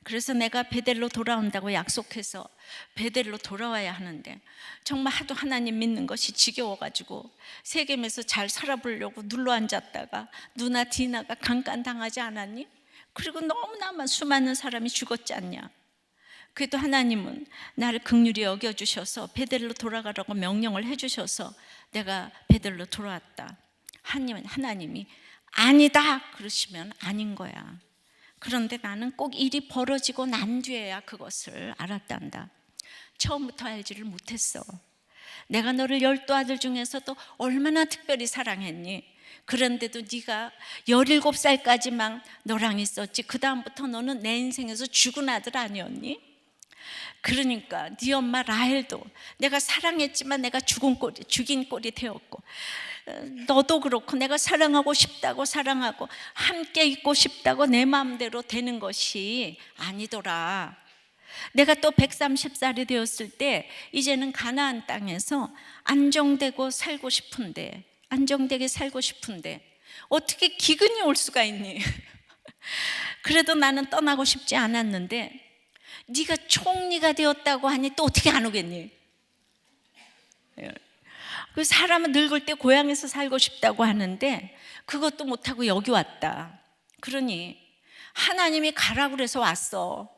그래서 내가 베델로 돌아온다고 약속해서 베델로 돌아와야 하는데 정말 하도 하나님 믿는 것이 지겨워가지고 세겜에서 잘 살아보려고 눌러앉았다가 누나 디나가 강간당하지 않았니? 그리고 너무나 수많은 사람이 죽었지 않냐? 그래도 하나님은 나를 긍휼히 여겨주셔서 베델로 돌아가라고 명령을 해주셔서 내가 베델로 돌아왔다. 하나님이 아니다 그러시면 아닌 거야. 그런데 나는 꼭 일이 벌어지고 난 뒤에야 그것을 알았단다. 처음부터 알지를 못했어. 내가 너를 12 아들 중에서도 얼마나 특별히 사랑했니? 그런데도 네가 17살까지만 너랑 있었지 그 다음부터 너는 내 인생에서 죽은 아들 아니었니? 그러니까 네 엄마 라헬도 내가 사랑했지만 내가 죽인 꼴이 되었고, 너도 그렇고 내가 사랑하고 싶다고 사랑하고 함께 있고 싶다고 내 마음대로 되는 것이 아니더라. 내가 또 130살이 되었을 때 이제는 가나안 땅에서 안정되게 살고 싶은데 어떻게 기근이 올 수가 있니? 그래도 나는 떠나고 싶지 않았는데 네가 총리가 되었다고 하니 또 어떻게 안 오겠니? 그 사람은 늙을 때 고향에서 살고 싶다고 하는데 그것도 못하고 여기 왔다. 그러니 하나님이 가라고 그래서 왔어.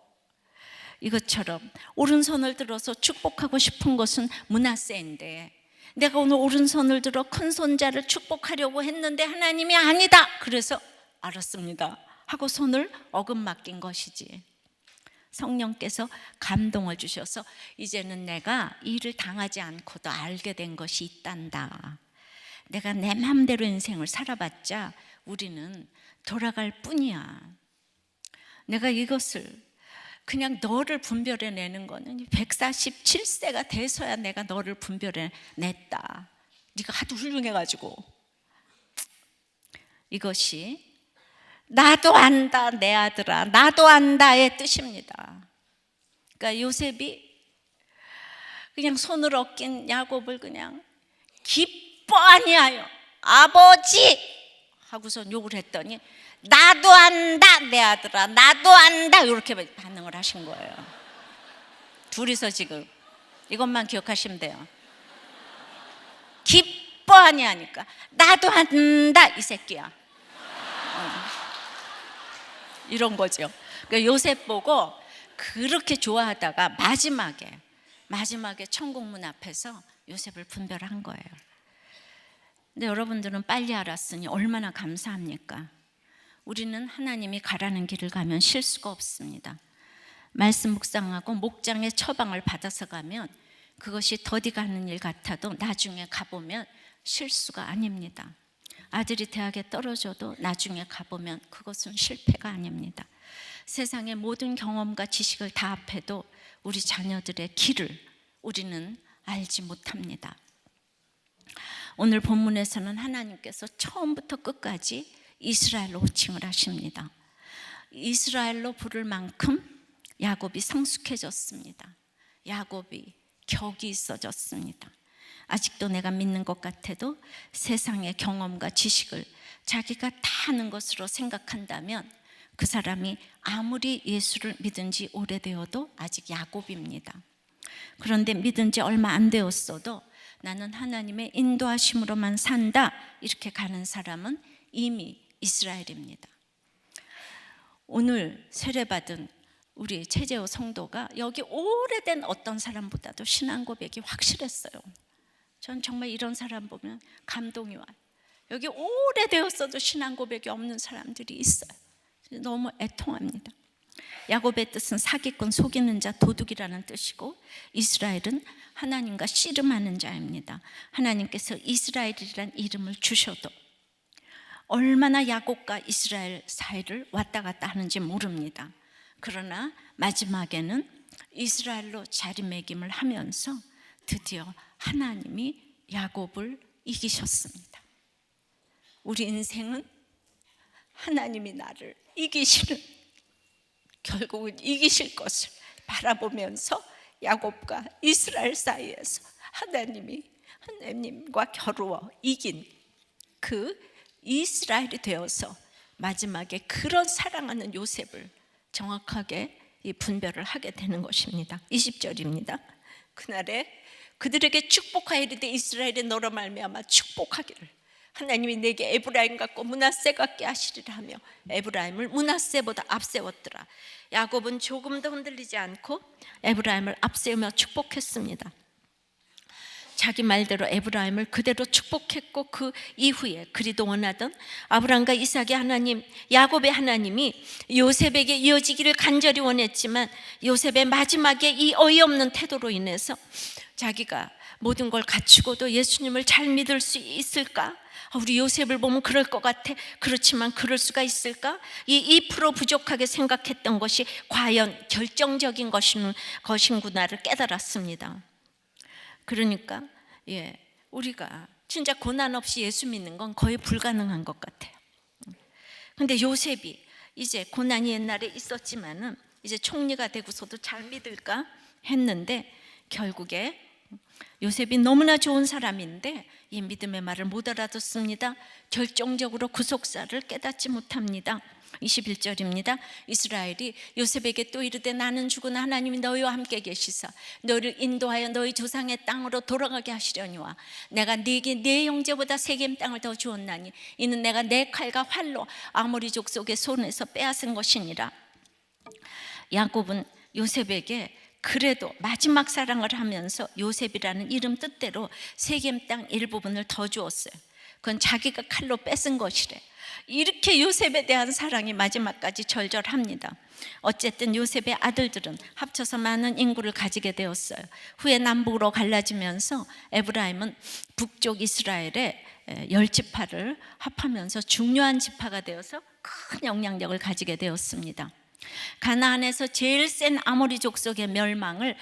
이것처럼 오른손을 들어서 축복하고 싶은 것은 므낫세인데 내가 오늘 오른손을 들어 큰 손자를 축복하려고 했는데 하나님이 아니다. 그래서 알았습니다 하고 손을 어금 맡긴 것이지. 성령께서 감동을 주셔서 이제는 내가 일을 당하지 않고도 알게 된 것이 있단다. 내가 내 마음대로 인생을 살아봤자 우리는 돌아갈 뿐이야. 내가 이것을 그냥 너를 분별해내는 거는 147세가 돼서야 내가 너를 분별해냈다. 네가 하도 훌륭해가지고. 이것이 나도 안다 내 아들아 나도 안다의 뜻입니다. 그러니까 요셉이 그냥 손을 얹긴 야곱을 그냥 기뻐 아니하여 아버지 하고서 욕을 했더니 나도 안다 내 아들아 나도 안다 이렇게 반응을 하신 거예요. 둘이서 지금 이것만 기억하시면 돼요. 기뻐 아니하니까 나도 안다 이 새끼야. 이런 거죠. 그러니까 요셉 보고 그렇게 좋아하다가 마지막에 천국문 앞에서 요셉을 분별한 거예요. 근데 여러분들은 빨리 알았으니 얼마나 감사합니까? 우리는 하나님이 가라는 길을 가면 실수가 없습니다. 말씀 묵상하고 목장의 처방을 받아서 가면 그것이 더디 가는 일 같아도 나중에 가보면 실수가 아닙니다. 아들이 대학에 떨어져도 나중에 가보면 그것은 실패가 아닙니다. 세상의 모든 경험과 지식을 다 합해도 우리 자녀들의 길을 우리는 알지 못합니다. 오늘 본문에서는 하나님께서 처음부터 끝까지 이스라엘로 호칭을 하십니다. 이스라엘로 부를 만큼 야곱이 성숙해졌습니다. 야곱이 격이 있어졌습니다. 아직도 내가 믿는 것 같아도 세상의 경험과 지식을 자기가 다 아는 것으로 생각한다면 그 사람이 아무리 예수를 믿은 지 오래되어도 아직 야곱입니다. 그런데 믿은 지 얼마 안 되었어도 나는 하나님의 인도하심으로만 산다 이렇게 가는 사람은 이미 이스라엘입니다. 오늘 세례받은 우리 최재호 성도가 여기 오래된 어떤 사람보다도 신앙 고백이 확실했어요. 전 정말 이런 사람 보면 감동이 와요. 여기 오래되었어도 신앙 고백이 없는 사람들이 있어요. 너무 애통합니다. 야곱의 뜻은 사기꾼, 속이는 자, 도둑이라는 뜻이고 이스라엘은 하나님과 씨름하는 자입니다. 하나님께서 이스라엘이라는 이름을 주셔도 얼마나 야곱과 이스라엘 사이를 왔다 갔다 하는지 모릅니다. 그러나 마지막에는 이스라엘로 자리매김을 하면서 드디어 하나님이 야곱을 이기셨습니다. 우리 인생은 하나님이 나를 이기시는, 결국은 이기실 것을 바라보면서 야곱과 이스라엘 사이에서 하나님과 겨루어 이긴 그 이스라엘이 되어서 마지막에 그런 사랑하는 요셉을 정확하게 분별을 하게 되는 것입니다. 20절입니다. 그날에 그들에게 축복하여 이르되 이스라엘의 너로 말미암아 축복하기를 하나님이 내게 에브라임 같고 므낫세 같게 하시리라 하며 에브라임을 므낫세보다 앞세웠더라. 야곱은 조금도 흔들리지 않고 에브라임을 앞세우며 축복했습니다. 자기 말대로 에브라임을 그대로 축복했고 그 이후에 그리 동원하던 아브라함과 이삭의 하나님, 야곱의 하나님이 요셉에게 이어지기를 간절히 원했지만 요셉의 마지막에 이 어이없는 태도로 인해서 자기가 모든 걸 갖추고도 예수님을 잘 믿을 수 있을까? 우리 요셉을 보면 그럴 것 같아. 그렇지만 그럴 수가 있을까? 이 2% 부족하게 생각했던 것이 과연 결정적인 것인구나를 깨달았습니다. 그러니까 우리가 진짜 고난 없이 예수 믿는 건 거의 불가능한 것 같아요. 근데 요셉이 이제 고난이 옛날에 있었지만은 이제 총리가 되고서도 잘 믿을까 했는데 결국에 요셉이 너무나 좋은 사람인데 이 믿음의 말을 못 알아듣습니다. 결정적으로 구속사를 깨닫지 못합니다. 21절입니다. 이스라엘이 요셉에게 또 이르되 나는 죽은 하나님이 너희와 함께 계시사 너희를 인도하여 너희 조상의 땅으로 돌아가게 하시려니와 내가 네게 네 형제보다 세겜 땅을 더 주었나니 이는 내가 내 칼과 활로 아모리 족속의 손에서 빼앗은 것이니라. 야곱은 요셉에게 그래도 마지막 사랑을 하면서 요셉이라는 이름 뜻대로 세겜 땅 일부분을 더 주었어요. 그건 자기가 칼로 뺏은 것이래. 이렇게 요셉에 대한 사랑이 마지막까지 절절합니다. 어쨌든 요셉의 아들들은 합쳐서 많은 인구를 가지게 되었어요. 후에 남북으로 갈라지면서 에브라임은 북쪽 이스라엘의 10지파를 합하면서 중요한 지파가 되어서 큰 영향력을 가지게 되었습니다. 가나안에서 제일 센 아모리 족속의 멸망을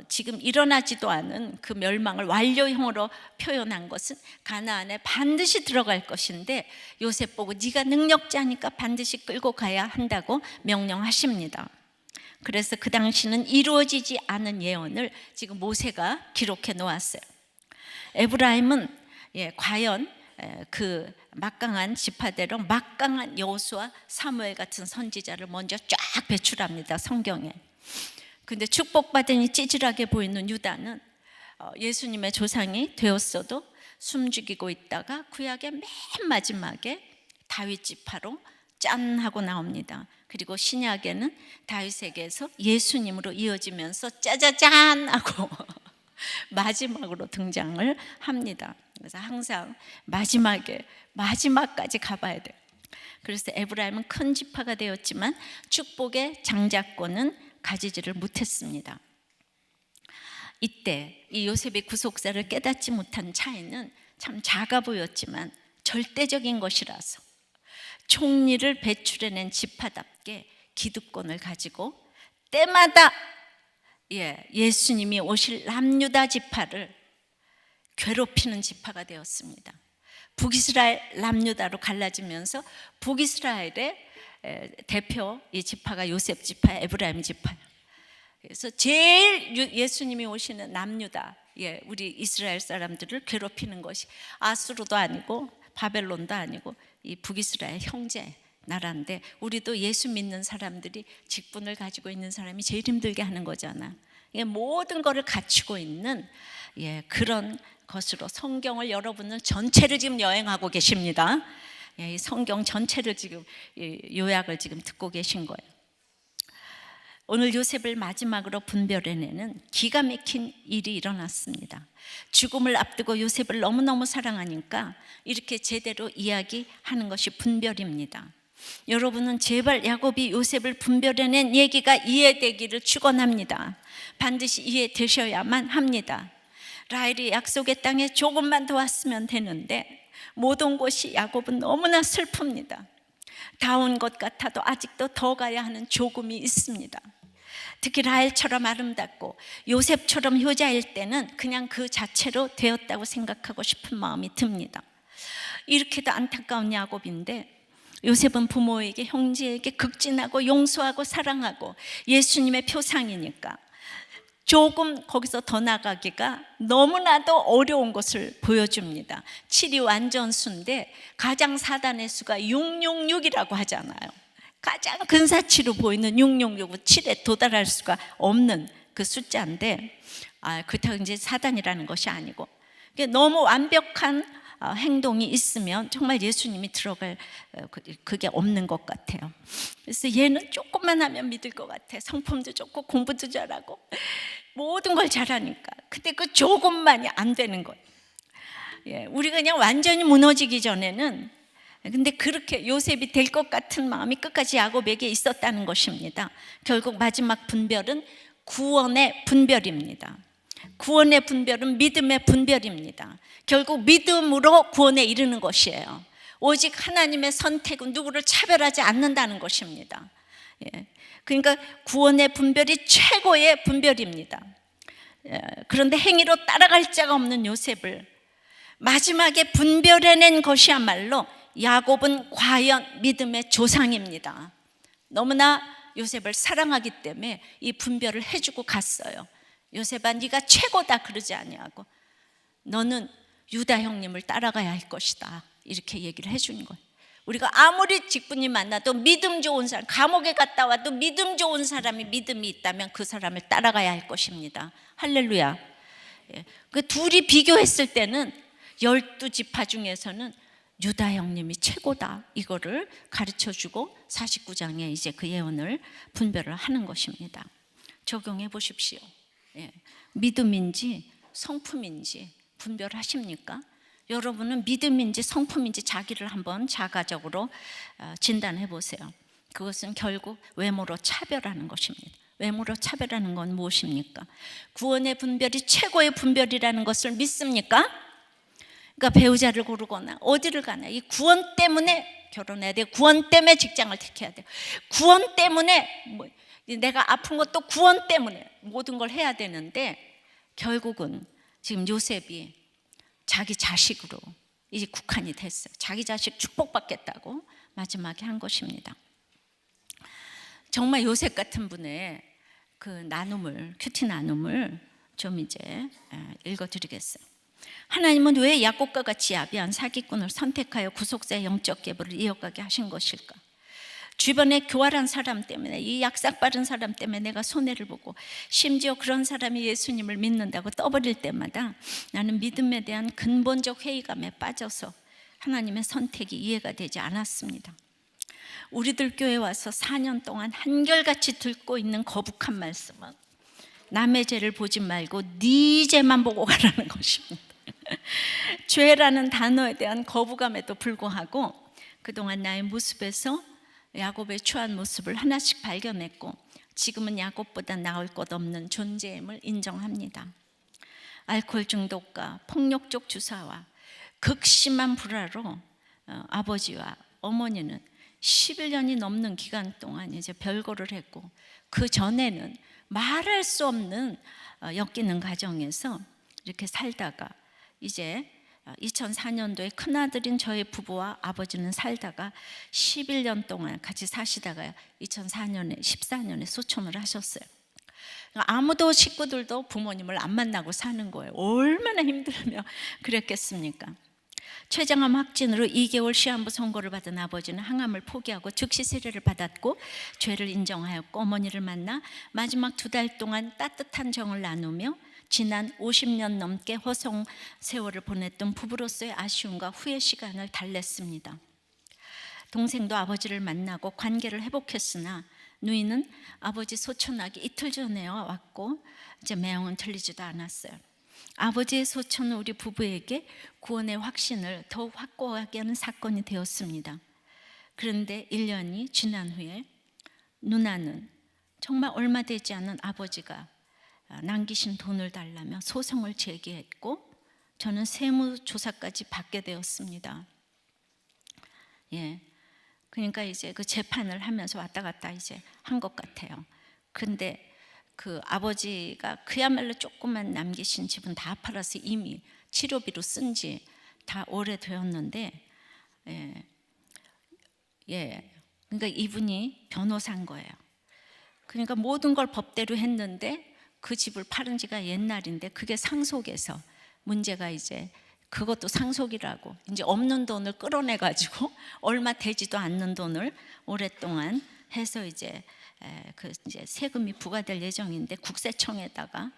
지금 일어나지도 않은 그 멸망을 완료형으로 표현한 것은 가나안에 반드시 들어갈 것인데 요셉 보고 네가 능력자니까 반드시 끌고 가야 한다고 명령하십니다. 그래서 그 당시는 이루어지지 않은 예언을 지금 모세가 기록해 놓았어요. 에브라임은 과연 그 막강한 지파대로 막강한 여호수아, 사무엘 같은 선지자를 먼저 쫙 배출합니다, 성경에. 근데 축복받으니 찌질하게 보이는 유다는 예수님의 조상이 되었어도 숨죽이고 있다가 구약의 맨 마지막에 다윗 지파로 짠 하고 나옵니다. 그리고 신약에는 다윗에게서 예수님으로 이어지면서 짜자잔 하고 마지막으로 등장을 합니다. 그래서 항상 마지막까지 가봐야 돼요. 그래서 에브라임은 큰 지파가 되었지만 축복의 장자권은 가지지를 못했습니다. 이때 이 요셉의 구속사를 깨닫지 못한 차이는 참 작아 보였지만 절대적인 것이라서 총리를 배출해낸 지파답게 기득권을 가지고 때마다 예수님이 오실 남유다 지파를 괴롭히는 지파가 되었습니다. 북이스라엘 남유다로 갈라지면서 북이스라엘의 대표 이 지파가 요셉 지파, 에브라임 지파예요. 그래서 제일 예수님이 오시는 남유다, 우리 이스라엘 사람들을 괴롭히는 것이 아수르도 아니고 바벨론도 아니고 이 북이스라엘 형제 나라인데 우리도 예수 믿는 사람들이 직분을 가지고 있는 사람이 제일 힘들게 하는 거잖아. 모든 것을 갖추고 있는 그런 것으로 성경을 여러분은 전체를 지금 여행하고 계십니다. 이 성경 전체를 지금 요약을 지금 듣고 계신 거예요. 오늘 요셉을 마지막으로 분별해내는 기가 막힌 일이 일어났습니다. 죽음을 앞두고 요셉을 너무너무 사랑하니까 이렇게 제대로 이야기하는 것이 분별입니다. 여러분은 제발 야곱이 요셉을 분별해낸 얘기가 이해되기를 축원합니다. 반드시 이해되셔야만 합니다. 라헬이 약속의 땅에 조금만 더 왔으면 되는데 못 온 곳이 야곱은 너무나 슬픕니다. 다 온 것 같아도 아직도 더 가야 하는 조금이 있습니다. 특히 라헬처럼 아름답고 요셉처럼 효자일 때는 그냥 그 자체로 되었다고 생각하고 싶은 마음이 듭니다. 이렇게도 안타까운 야곱인데 요셉은 부모에게 형제에게 극진하고 용서하고 사랑하고 예수님의 표상이니까 조금 거기서 더 나가기가 너무나도 어려운 것을 보여줍니다. 7이 완전수인데 가장 사단의 수가 666이라고 하잖아요. 가장 근사치로 보이는 666은 7에 도달할 수가 없는 그 숫자인데 그렇다고 이제 사단이라는 것이 아니고 너무 완벽한 행동이 있으면 정말 예수님이 들어갈 그게 없는 것 같아요. 그래서 얘는 조금만 하면 믿을 것 같아. 성품도 좋고 공부도 잘하고 모든 걸 잘하니까. 근데 그 조금만이 안 되는 거예요. 우리가 그냥 완전히 무너지기 전에는 근데 그렇게 요셉이 될 것 같은 마음이 끝까지 야곱에게 있었다는 것입니다. 결국 마지막 분별은 구원의 분별입니다. 구원의 분별은 믿음의 분별입니다. 결국 믿음으로 구원에 이르는 것이에요. 오직 하나님의 선택은 누구를 차별하지 않는다는 것입니다. 그러니까 구원의 분별이 최고의 분별입니다. 그런데 행위로 따라갈 자가 없는 요셉을 마지막에 분별해낸 것이야말로 야곱은 과연 믿음의 조상입니다. 너무나 요셉을 사랑하기 때문에 이 분별을 해주고 갔어요. 요셉아, 네가 최고다 그러지 아니하고 너는 유다 형님을 따라가야 할 것이다 이렇게 얘기를 해주는 거예요. 우리가 아무리 직분이 많아도 믿음 좋은 사람, 감옥에 갔다 와도 믿음 좋은 사람이 믿음이 있다면 그 사람을 따라가야 할 것입니다. 할렐루야. 그 둘이 비교했을 때는 12지파 중에서는 유다 형님이 최고다, 이거를 가르쳐주고 49장에 이제 그 예언을 분별을 하는 것입니다. 적용해 보십시오. 믿음인지 성품인지 분별하십니까? 여러분은 믿음인지 성품인지 자기를 한번 자가적으로 진단해 보세요. 그것은 결국 외모로 차별하는 것입니다. 외모로 차별하는 건 무엇입니까? 구원의 분별이 최고의 분별이라는 것을 믿습니까? 그러니까 배우자를 고르거나 어디를 가나 이 구원 때문에 결혼해야 돼요. 구원 때문에 직장을 택해야 돼요. 구원 때문에 내가 아픈 것도 구원 때문에 모든 걸 해야 되는데, 결국은 지금 요셉이 자기 자식으로 이제 국한이 됐어요. 자기 자식 축복받겠다고 마지막에 한 것입니다. 정말 요셉 같은 분의 그 나눔을, 큐티 나눔을 좀 이제 읽어드리겠어요. 하나님은 왜 야곱과 같이 야비한 사기꾼을 선택하여 구속사의 영적 계보를 이어가게 하신 것일까? 주변에 교활한 사람 때문에, 이 약삭 빠른 사람 때문에 내가 손해를 보고, 심지어 그런 사람이 예수님을 믿는다고 떠버릴 때마다 나는 믿음에 대한 근본적 회의감에 빠져서 하나님의 선택이 이해가 되지 않았습니다. 우리들 교회 와서 4년 동안 한결같이 듣고 있는 거북한 말씀은 남의 죄를 보지 말고 네 죄만 보고 가라는 것입니다. 죄라는 단어에 대한 거부감에도 불구하고 그동안 나의 모습에서 야곱의 추한 모습을 하나씩 발견했고, 지금은 야곱보다 나을 것 없는 존재임을 인정합니다. 알코올 중독과 폭력적 주사와 극심한 불화로 아버지와 어머니는 11년이 넘는 기간 동안 이제 별거를 했고, 그 전에는 말할 수 없는 엮이는 가정에서 이렇게 살다가 이제 2004년도에 큰아들인 저희 부부와 아버지는 살다가 11년 동안 같이 사시다가 14년에 소천을 하셨어요. 아무도 식구들도 부모님을 안 만나고 사는 거예요. 얼마나 힘들면 그랬겠습니까? 췌장암 확진으로 2개월 시한부 선고를 받은 아버지는 항암을 포기하고 즉시 세례를 받았고 죄를 인정하였고, 어머니를 만나 마지막 2달 동안 따뜻한 정을 나누며 지난 50년 넘게 허송 세월을 보냈던 부부로서의 아쉬움과 후회 시간을 달랬습니다. 동생도 아버지를 만나고 관계를 회복했으나 누이는 아버지 소천하기 이틀 전에 왔고 이제 매형은 들리지도 않았어요. 아버지의 소천은 우리 부부에게 구원의 확신을 더욱 확고하게 하는 사건이 되었습니다. 그런데 1년이 지난 후에 누나는 정말 얼마 되지 않은 아버지가 남기신 돈을 달라며 소송을 제기했고, 저는 세무조사까지 받게 되었습니다. 그러니까 이제 그 재판을 하면서 왔다 갔다 이제 한 것 같아요. 근데 그 아버지가 그야말로 조금만 남기신 집은 다 팔아서 이미 치료비로 쓴 지 다 오래되었는데, 그러니까 이분이 변호사인 거예요. 그러니까 모든 걸 법대로 했는데 그 집을 팔은 지가 옛날인데 그게 상속에서 문제가, 이제 그것도 상속이라고 이제 없는 돈을 끌어내 가지고 얼마 되지도 않는 돈을 오랫동안 해서 이제 이제 세금이 부과될 예정인데 국세청에다가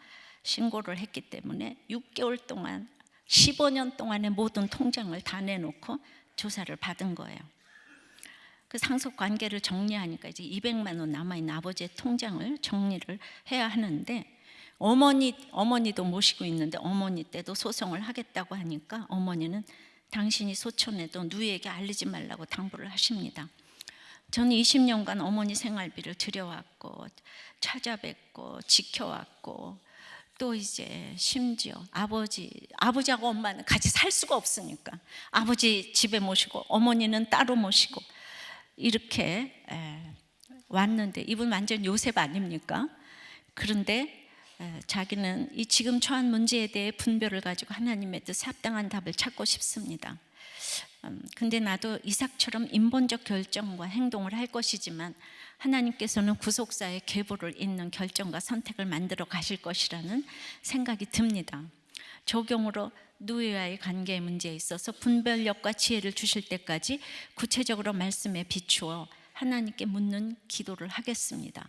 신고를 했기 때문에 6개월 동안 15년 동안의 모든 통장을 다 내놓고 조사를 받은 거예요. 그 상속 관계를 정리하니까 이제 200만 원 남아있는 아버지의 통장을 정리를 해야 하는데, 어머니도 모시고 있는데 어머니 때도 소송을 하겠다고 하니까 어머니는 당신이 소천해도 누이에게 알리지 말라고 당부를 하십니다. 저는 20년간 어머니 생활비를 들여왔고 찾아뵙고 지켜왔고, 또 이제 심지어 아버지하고 엄마는 같이 살 수가 없으니까 아버지 집에 모시고 어머니는 따로 모시고 이렇게 왔는데, 이분 완전 요셉 아닙니까? 그런데 자기는 이 지금 처한 문제에 대해 분별을 가지고 하나님의 뜻 합당한 답을 찾고 싶습니다. 근데 나도 이삭처럼 인본적 결정과 행동을 할 것이지만 하나님께서는 구속사의 계보를 잇는 결정과 선택을 만들어 가실 것이라는 생각이 듭니다. 적용으로 누이와의 관계의 문제에 있어서 분별력과 지혜를 주실 때까지 구체적으로 말씀에 비추어 하나님께 묻는 기도를 하겠습니다.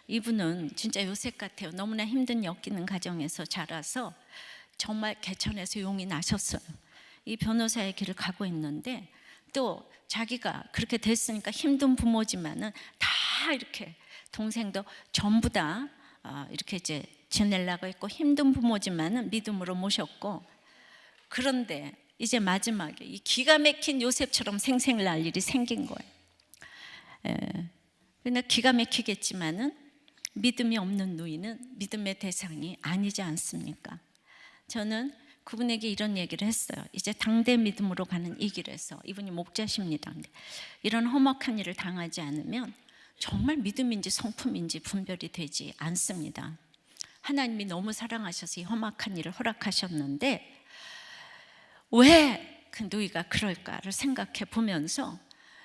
이분은 진짜 요셉 같아요. 너무나 힘든 엮이는 가정에서 자라서 정말 개천에서 용이 나셨어요. 이 변호사의 길을 가고 있는데 또 자기가 그렇게 됐으니까 힘든 부모지만은 다 이렇게 동생도 전부 다 이렇게 이제 지내려고 했고 힘든 부모지만은 믿음으로 모셨고, 그런데 이제 마지막에 이 기가 막힌 요셉처럼 생생날 일이 생긴 거예요. 근데 기가 막히겠지만은 믿음이 없는 누이는 믿음의 대상이 아니지 않습니까? 저는 그분에게 이런 얘기를 했어요. 이제 당대 믿음으로 가는 이 길에서, 이분이 목자십니다. 근데 이런 험악한 일을 당하지 않으면 정말 믿음인지 성품인지 분별이 되지 않습니다. 하나님이 너무 사랑하셔서 이 험악한 일을 허락하셨는데 왜 그 누이가 그럴까를 생각해 보면서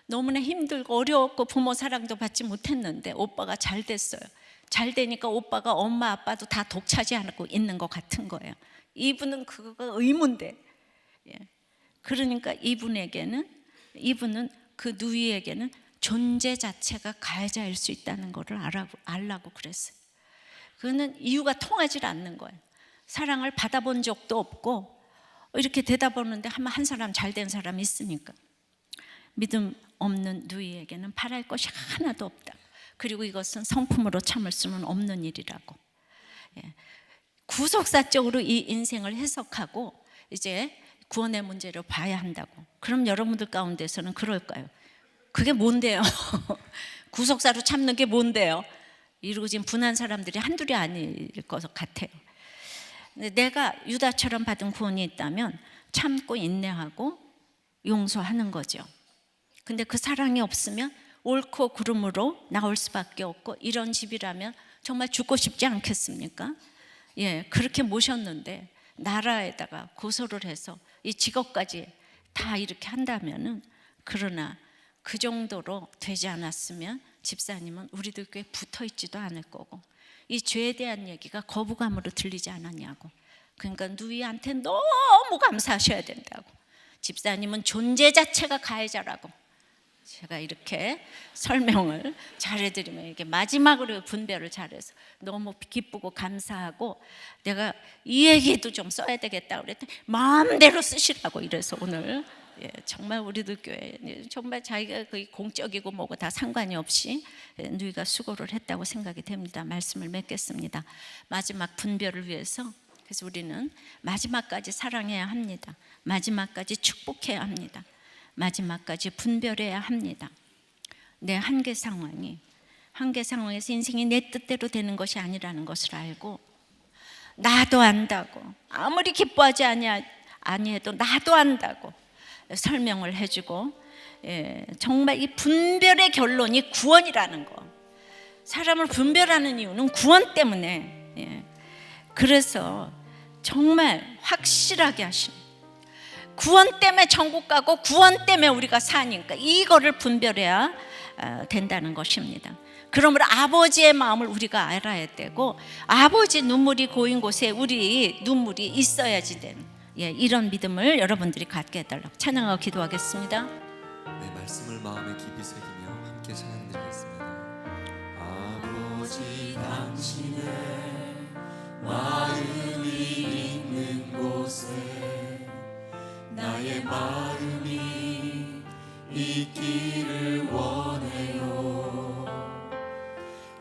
너무나 힘들고 어려웠고 부모 사랑도 받지 못했는데 오빠가 잘 됐어요. 잘 되니까 오빠가 엄마 아빠도 다 독차지하고 있는 것 같은 거예요. 이분은 그거가 의문데, 그러니까 이분은 그 누이에게는 존재 자체가 가해자일 수 있다는 것을 알라고 그랬어요. 그거는 이유가 통하지 않는 거예요. 사랑을 받아본 적도 없고 이렇게 되다 보는데 한 사람 잘된 사람이 있으니까. 믿음 없는 누이에게는 바랄 것이 하나도 없다. 그리고 이것은 성품으로 참을 수는 없는 일이라고. 구속사적으로 이 인생을 해석하고 이제 구원의 문제를 봐야 한다고. 그럼 여러분들 가운데서는 그럴까요? 그게 뭔데요? 구속사로 참는 게 뭔데요? 이러고 지금 분한 사람들이 한둘이 아닐 것 같아요. 내가 유다처럼 받은 구원이 있다면 참고 인내하고 용서하는 거죠. 근데 그 사랑이 없으면 옳고 그름으로 나올 수밖에 없고, 이런 집이라면 정말 죽고 싶지 않겠습니까? 그렇게 모셨는데 나라에다가 고소를 해서 이 직업까지 다 이렇게 한다면은, 그러나 그 정도로 되지 않았으면 집사님은 우리들 교회에 붙어 있지도 않을 거고, 이 죄에 대한 얘기가 거부감으로 들리지 않았냐고. 그러니까 누이한테 너무 감사하셔야 된다고. 집사님은 존재 자체가 가해자라고. 제가 이렇게 설명을 잘해드리면 이렇게 마지막으로 분별을 잘해서 너무 기쁘고 감사하고, 내가 이 얘기도 좀 써야 되겠다 그랬더니 마음대로 쓰시라고 이래서 오늘 정말 우리들 교회 정말 자기가 거의 공적이고 뭐고 다 상관이 없이 누이가 수고를 했다고 생각이 됩니다. 말씀을 맺겠습니다. 마지막 분별을 위해서, 그래서 우리는 마지막까지 사랑해야 합니다. 마지막까지 축복해야 합니다. 마지막까지 분별해야 합니다. 내 한계 상황에서 인생이 내 뜻대로 되는 것이 아니라는 것을 알고, 나도 안다고, 아무리 기뻐하지 아니해도 나도 안다고 설명을 해주고, 정말 이 분별의 결론이 구원이라는 거. 사람을 분별하는 이유는 구원 때문에. 그래서 정말 확실하게 하시는, 구원 때문에 천국 가고 구원 때문에 우리가 사니까 이거를 분별해야 된다는 것입니다. 그러므로 아버지의 마음을 우리가 알아야 되고, 아버지 눈물이 고인 곳에 우리 눈물이 있어야지 되는, 이런 믿음을 여러분들이 갖게 해달라고 찬양하고 기도하겠습니다. 내 말씀을 마음에 깊이 새기며 함께 찬양드리겠습니다. 아버지, 당신의 마음이 있는 곳에 나의 마음이 있기를 원해요.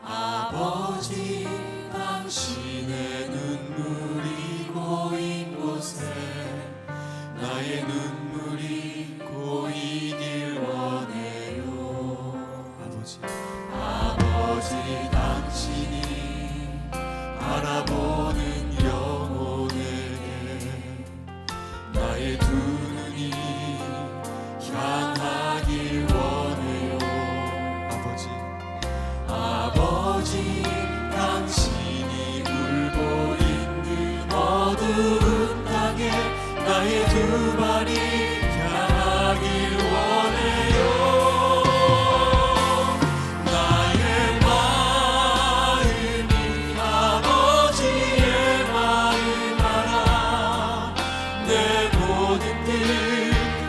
아버지, 당신의 눈물이 고인 곳에 나의 눈물이 고이길 원해요. 아버지, 당신이 바라보는 영혼에게 나의 두 눈이 향하길 원해요. 아버지, 당신이 울고 있는 어두운 땅에 나의 두 발이 향하길 원해요. 나의 마음이 아버지의 마음 알아. 모든 뜻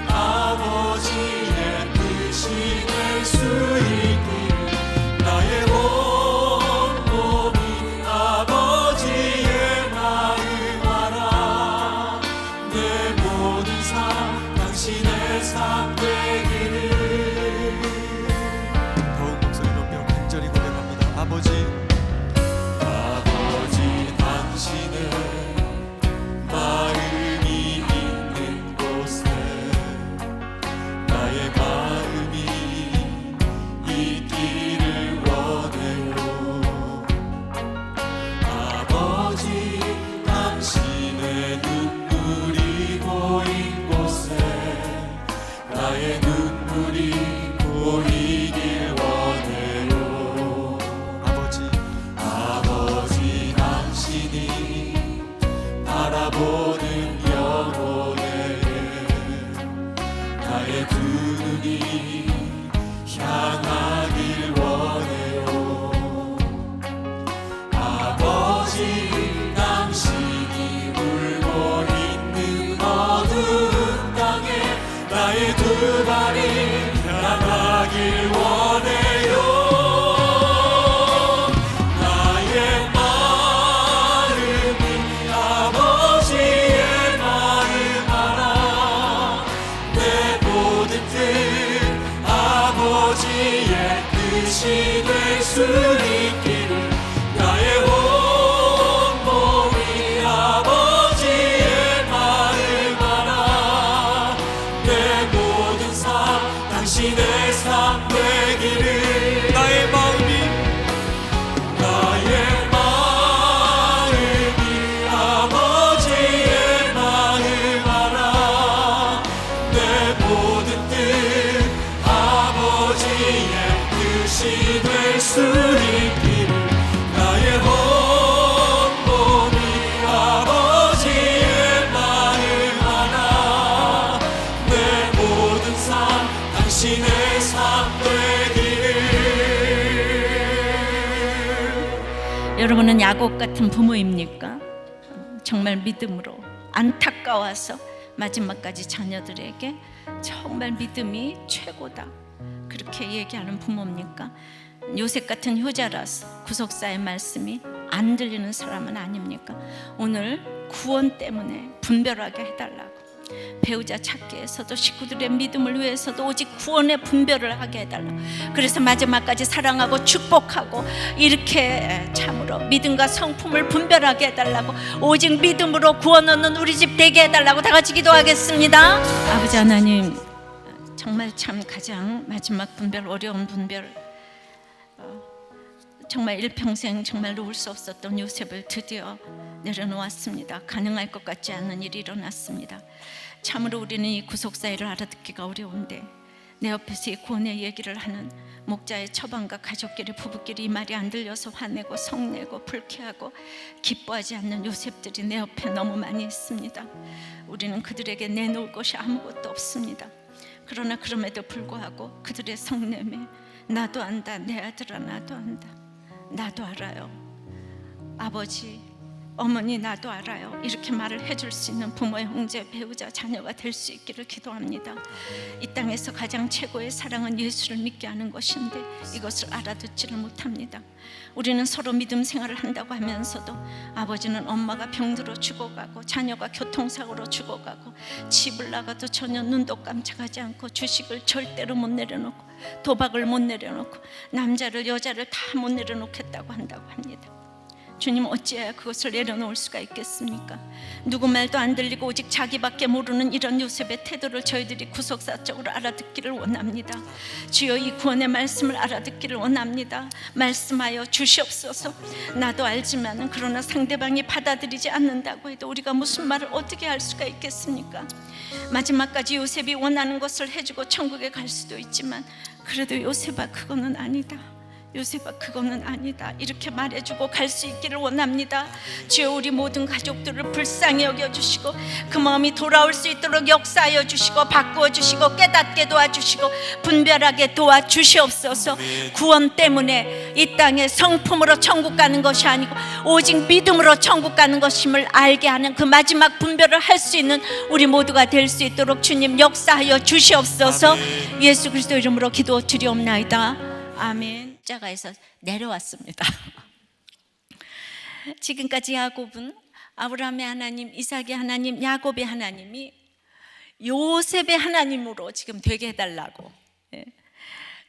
아버지의 뜻이 될 수 있기를 나의 온 몸이 아버지의 마음 알아 내 모든 삶 당신의 삶 되기를 더욱 목소리 높여 간절히 고백합니다. 아버지 당신의 마음이 있는 곳에 나의 마음이 있기를 원해요. 아버지 당신의 눈물이 보인 곳에 나의 눈물이 보이길 원해요. 아버지 당신이 바라보는 영혼에게 나의 두 눈이 향하길 원해요. 아버지 당신이 울고 있는 어두운 땅에 나의 두 발이 향하길 원해요. 나의 마음이 아버지의 마음 알아 내 모든 뜻 아버지의 뜻이 될 수 있기를 나의 온 몸이 아버지의 마음 알아 내 모든 삶 당신의 삶 되기를 나의 마음이 아버지의 마음 알아 내 모든 뜻 아버지의 뜻이 될 수 있기를 나의 온 몸이 아버지의 마음 알아 내 모든 삶 당신의 삶 되기를. 여러분은 야곱 같은 부모입니까? 정말 믿음으로 안타까워서 마지막까지 자녀들에게 정말 믿음이 최고다 그렇게 얘기하는 부모입니까? 요셉 같은 효자라서 구속사의 말씀이 안 들리는 사람은 아닙니까? 오늘 구원 때문에 분별하게 해달라고 배우자 찾기 위해서도 식구들의 믿음을 위해서도 오직 구원의 분별을 하게 해달라고 그래서 마지막까지 사랑하고 축복하고 이렇게 참으로 믿음과 성품을 분별하게 해달라고 오직 믿음으로 구원 얻는 우리 집 되게 해달라고 다 같이 기도하겠습니다. 아버지 하나님 정말 참 가장 마지막 분별 어려운 분별 정말 일평생 정말 놓을 수 없었던 요셉을 드디어 내려놓았습니다. 가능할 것 같지 않은 일이 일어났습니다. 참으로 우리는 이 구속사회를 알아듣기가 어려운데 내 옆에서 이 구원의 얘기를 하는 목자의 처방과 가족끼리 부부끼리 이 말이 안 들려서 화내고 성내고 불쾌하고 기뻐하지 않는 요셉들이 내 옆에 너무 많이 있습니다. 우리는 그들에게 내놓을 것이 아무것도 없습니다. 그러나 그럼에도 불구하고 그들의 성냄에 나도 안다 내 아들아 나도 안다 나도 알아요 아버지 어머니 나도 알아요 이렇게 말을 해줄 수 있는 부모의 형제 배우자 자녀가 될 수 있기를 기도합니다. 이 땅에서 가장 최고의 사랑은 예수를 믿게 하는 것인데 이것을 알아듣지를 못합니다. 우리는 서로 믿음 생활을 한다고 하면서도 아버지는 엄마가 병들어 죽어가고 자녀가 교통사고로 죽어가고 집을 나가도 전혀 눈도 깜짝하지 않고 주식을 절대로 못 내려놓고 도박을 못 내려놓고 남자를 여자를 다 못 내려놓겠다고 한다고 합니다. 주님 어찌해야 그것을 내려놓을 수가 있겠습니까? 누구 말도 안 들리고 오직 자기밖에 모르는 이런 요셉의 태도를 저희들이 구속사적으로 알아듣기를 원합니다. 주여 이 구원의 말씀을 알아듣기를 원합니다. 말씀하여 주시옵소서. 나도 알지만 그러나 상대방이 받아들이지 않는다고 해도 우리가 무슨 말을 어떻게 할 수가 있겠습니까? 마지막까지 요셉이 원하는 것을 해주고 천국에 갈 수도 있지만 그래도 요셉아 그거는 아니다. 요셉아, 그거는 아니다, 이렇게 말해주고 갈 수 있기를 원합니다. 주여, 우리 모든 가족들을 불쌍히 여겨주시고 그 마음이 돌아올 수 있도록 역사하여 주시고 바꾸어 주시고 깨닫게 도와주시고 분별하게 도와주시옵소서. 구원 때문에 이 땅에 성품으로 천국 가는 것이 아니고 오직 믿음으로 천국 가는 것임을 알게 하는 그 마지막 분별을 할 수 있는 우리 모두가 될 수 있도록 주님 역사하여 주시옵소서. 예수 그리스도 이름으로 기도드리옵나이다. 아멘. 십자가에서 내려왔습니다. 지금까지 야곱은 아브라함의 하나님, 이삭의 하나님, 야곱의 하나님이 요셉의 하나님으로 지금 되게 해달라고,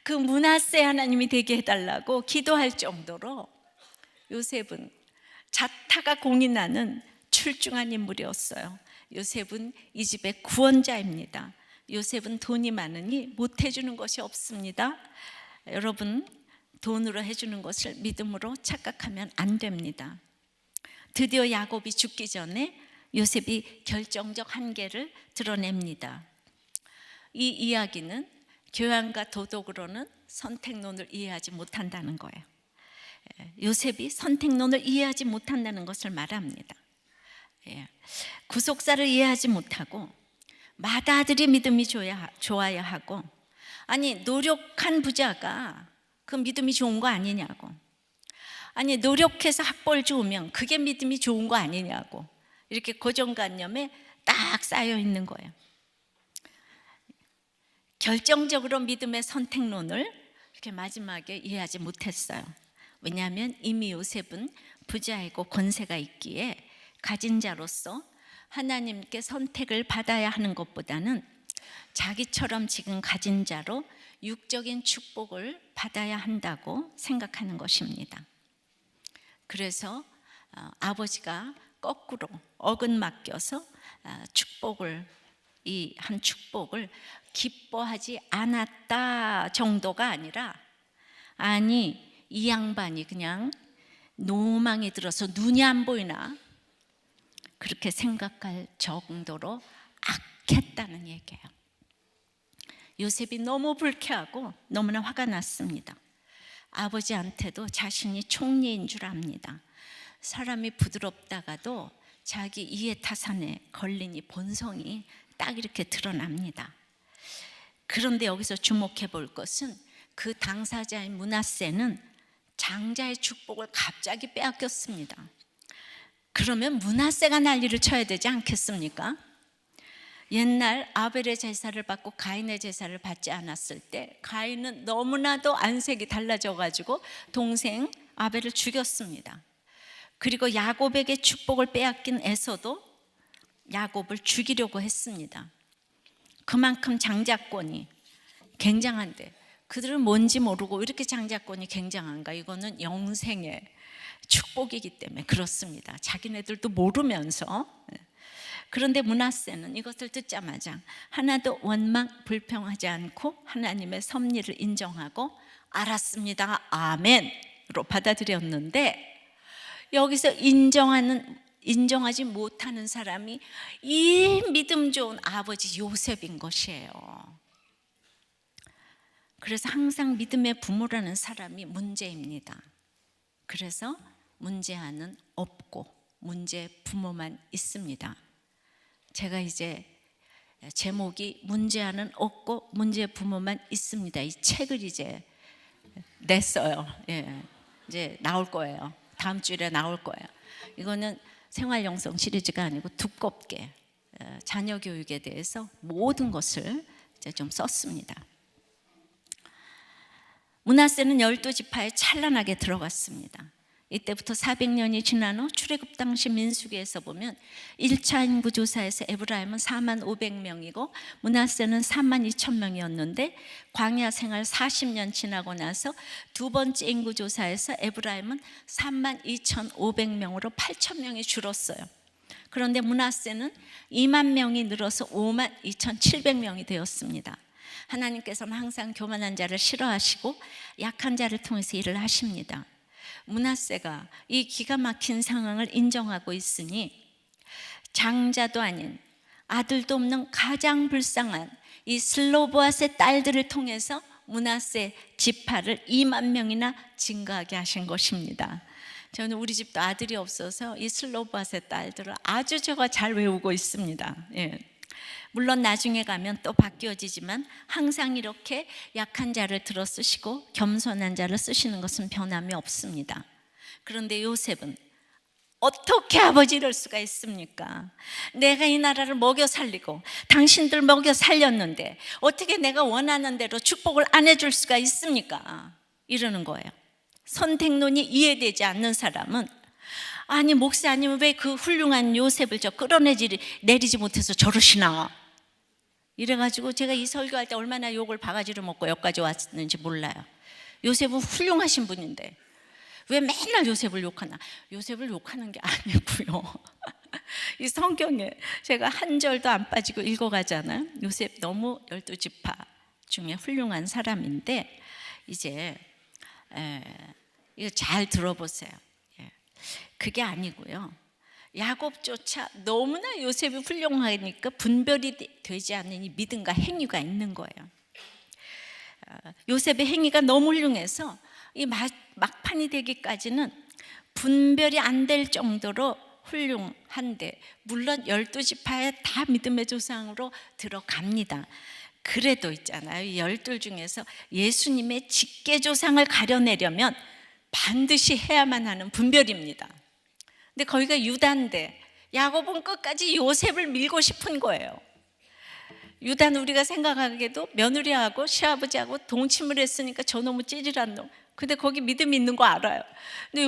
그 므낫세 하나님이 되게 해달라고 기도할 정도로 요셉은 자타가 공인하는 출중한 인물이었어요. 요셉은 이 집의 구원자입니다. 요셉은 돈이 많으니 못 해주는 것이 없습니다. 여러분, 돈으로 해주는 것을 믿음으로 착각하면 안 됩니다. 드디어 야곱이 죽기 전에 요셉이 결정적 한계를 드러냅니다. 이 이야기는 교양과 도덕으로는 선택론을 이해하지 못한다는 거예요. 요셉이 선택론을 이해하지 못한다는 것을 말합니다. 구속사를 이해하지 못하고 맏아들이 믿음이 좋아야 하고, 아니 노력한 부자가 그 믿음이 좋은 거 아니냐고, 아니 노력해서 학벌 좋으면 그게 믿음이 좋은 거 아니냐고, 이렇게 고정관념에 딱 쌓여 있는 거예요. 결정적으로 믿음의 선택론을 이렇게 마지막에 이해하지 못했어요. 왜냐하면 이미 요셉은 부자이고 권세가 있기에 가진 자로서 하나님께 선택을 받아야 하는 것보다는 자기처럼 지금 가진 자로 육적인 축복을 받아야 한다고 생각하는 것입니다. 그래서 아버지가 거꾸로 어근 맡겨서 이 한 축복을 기뻐하지 않았다 정도가 아니라, 아니 이 양반이 그냥 노망이 들어서 눈이 안 보이나 그렇게 생각할 정도로 악했다는 얘기예요. 요셉이 너무 불쾌하고 너무나 화가 났습니다. 아버지한테도 자신이 총리인 줄 압니다. 사람이 부드럽다가도 자기 이해타산에 걸린 이 본성이 딱 이렇게 드러납니다. 그런데 여기서 주목해 볼 것은 그 당사자인 므낫세는 장자의 축복을 갑자기 빼앗겼습니다. 그러면 므낫세가 난리를 쳐야 되지 않겠습니까? 옛날 아벨의 제사를 받고 가인의 제사를 받지 않았을 때 가인은 너무나도 안색이 달라져 가지고 동생 아벨을 죽였습니다. 그리고 야곱에게 축복을 빼앗긴 에서도 야곱을 죽이려고 했습니다. 그만큼 장자권이 굉장한데, 그들은 뭔지 모르고 이렇게 장자권이 굉장한가? 이거는 영생의 축복이기 때문에 그렇습니다. 자기네들도 모르면서. 그런데 므낫세는 이것을 듣자마자 하나도 원망 불평하지 않고 하나님의 섭리를 인정하고 알았습니다, 아멘으로 받아들였는데, 여기서 인정하지 못하는 사람이 이 믿음 좋은 아버지 요셉인 것이에요. 그래서 항상 믿음의 부모라는 사람이 문제입니다. 그래서 문제아는 없고 문제 부모만 있습니다. 제가 이제 제목이 문제아는 없고 문제 부모만 있습니다. 이 책을 이제 냈어요. 이제 나올 거예요. 다음 주에 나올 거예요. 이거는 생활영성 시리즈가 아니고 두껍게 자녀 교육에 대해서 모든 것을 이제 좀 썼습니다. 므낫세는 12지파에 찬란하게 들어갔습니다. 이때부터 400년이 지난 후 출애굽 당시 민수기에서 보면 1차 인구 조사에서 에브라임은 4만 500명이고 므낫세는 3만 2천 명이었는데, 광야 생활 40년 지나고 나서 두 번째 인구 조사에서 에브라임은 3만 2,500명으로 8천 명이 줄었어요. 그런데 므낫세는 2만 명이 늘어서 5만 2,700명이 되었습니다. 하나님께서는 항상 교만한 자를 싫어하시고 약한 자를 통해서 일을 하십니다. 므낫세가 이 기가 막힌 상황을 인정하고 있으니 장자도 아닌 아들도 없는 가장 불쌍한 이 슬로보앗의 딸들을 통해서 므낫세 지파를 2만 명이나 증가하게 하신 것입니다. 저는 우리 집도 아들이 없어서 이 슬로바세 딸들을 아주 제가 잘 외우고 있습니다. 예. 물론 나중에 가면 또 바뀌어지지만 항상 이렇게 약한 자를 들어 쓰시고 겸손한 자를 쓰시는 것은 변함이 없습니다. 그런데 요셉은 어떻게 아버지 이럴 수가 있습니까? 내가 이 나라를 먹여 살리고 당신들 먹여 살렸는데 어떻게 내가 원하는 대로 축복을 안 해줄 수가 있습니까? 이러는 거예요. 선택론이 이해되지 않는 사람은 아니 목사님은 왜 그 훌륭한 요셉을 저 끌어내리지 못해서 저러시나? 이래가지고 제가 이 설교할 때 얼마나 욕을 바가지로 먹고 여기까지 왔는지 몰라요. 요셉은 훌륭하신 분인데 왜 맨날 요셉을 욕하나? 요셉을 욕하는 게 아니고요. 이 성경에 제가 한 절도 안 빠지고 읽어가잖아요. 요셉 너무 12지파 중에 훌륭한 사람인데 이제 이거 잘 들어보세요. 그게 아니고요. 야곱조차 너무나 요셉이 훌륭하니까 분별이 되지 않는 이 믿음과 행위가 있는 거예요. 요셉의 행위가 너무 훌륭해서 이 막판이 되기까지는 분별이 안 될 정도로 훌륭한데 물론 12지파에 다 믿음의 조상으로 들어갑니다. 그래도 있잖아요. 이 12 중에서 예수님의 직계조상을 가려내려면 반드시 해야만 하는 분별입니다. 근데 거기가 유다인데 야곱은 끝까지 요셉을 밀고 싶은 거예요. 유다는 우리가 생각하기에도 며느리하고 시아버지하고 동침을 했으니까 저놈의 찌질한 놈. 근데 거기 믿음이 있는 거 알아요. 근데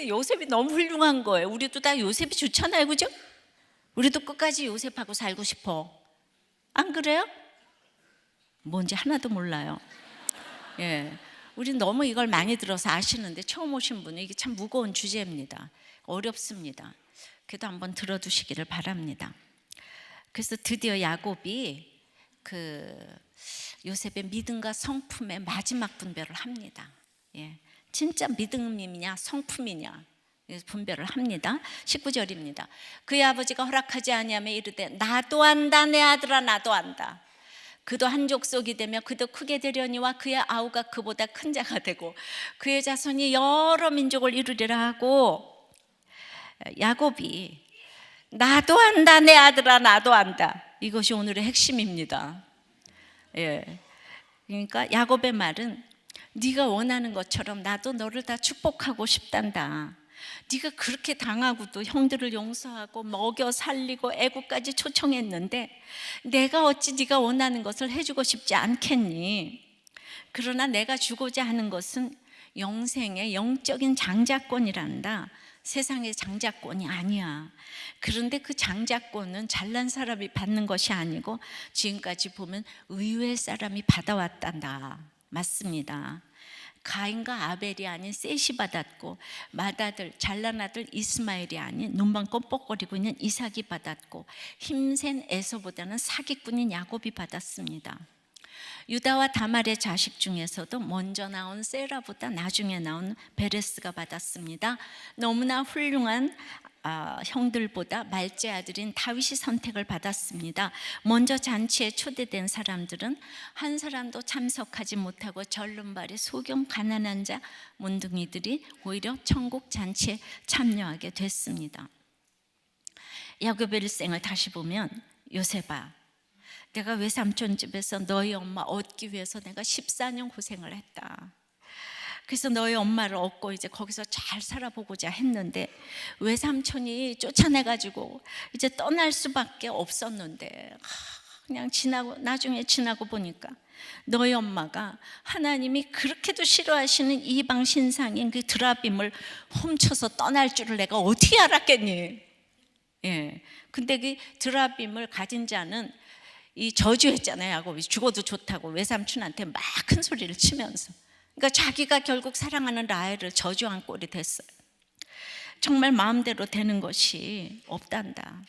요셉이 너무 훌륭한 거예요. 우리도 다 요셉이 좋잖아요, 그죠? 우리도 끝까지 요셉하고 살고 싶어. 안 그래요? 뭔지 하나도 몰라요. 예, 우린 너무 이걸 많이 들어서 아시는데 처음 오신 분은 이게 참 무거운 주제입니다. 어렵습니다. 그래도 한번 들어두시기를 바랍니다. 그래서 드디어 야곱이 그 요셉의 믿음과 성품의 마지막 분별을 합니다. 예, 진짜 믿음이냐 성품이냐 분별을 합니다. 19절입니다. 그의 아버지가 허락하지 아니하며 이르되 나도 안다 내 아들아 나도 안다. 그도 한 족속이 되며 그도 크게 되려니와 그의 아우가 그보다 큰 자가 되고 그의 자손이 여러 민족을 이루리라 하고 야곱이 나도 안다 내 아들아 나도 안다. 이것이 오늘의 핵심입니다. 예, 그러니까 야곱의 말은 네가 원하는 것처럼 나도 너를 다 축복하고 싶단다. 네가 그렇게 당하고도 형들을 용서하고 먹여 살리고 애국까지 초청했는데 내가 어찌 네가 원하는 것을 해주고 싶지 않겠니? 그러나 내가 주고자 하는 것은 영생의 영적인 장자권이란다. 세상의 장자권이 아니야. 그런데 그 장자권은 잘난 사람이 받는 것이 아니고 지금까지 보면 의외 사람이 받아왔단다. 맞습니다. 가인과 아벨이 아닌 셋이 받았고 맏아들 잘난 아들 이스마엘이 아닌 눈만 껌뻑거리고 있는 이삭이 받았고 힘센 에서보다는 사기꾼인 야곱이 받았습니다. 유다와 다말의 자식 중에서도 먼저 나온 세라보다 나중에 나온 베레스가 받았습니다. 너무나 훌륭한 형들보다 말째 아들인 다윗이 선택을 받았습니다. 먼저 잔치에 초대된 사람들은 한 사람도 참석하지 못하고 절름발이 소경 가난한 자 문둥이들이 오히려 천국 잔치에 참여하게 됐습니다. 야곱의 일생을 다시 보면 요셉아 내가 외삼촌 집에서 너희 엄마 얻기 위해서 내가 14년 고생을 했다. 그래서 너희 엄마를 얻고 이제 거기서 잘 살아보고자 했는데 외삼촌이 쫓아내가지고 이제 떠날 수밖에 없었는데 그냥 나중에 지나고 보니까 너희 엄마가 하나님이 그렇게도 싫어하시는 이방 신상인 그 드라빔을 훔쳐서 떠날 줄을 내가 어떻게 알았겠니? 예. 근데 그 드라빔을 가진 자는 이 저주했잖아요. 야곱이 죽어도 좋다고 외삼촌한테 막 큰 소리를 치면서. 그러니까 자기가 결국 사랑하는 라헬을 저주한 꼴이 됐어요. 정말 마음대로 되는 것이 없단다.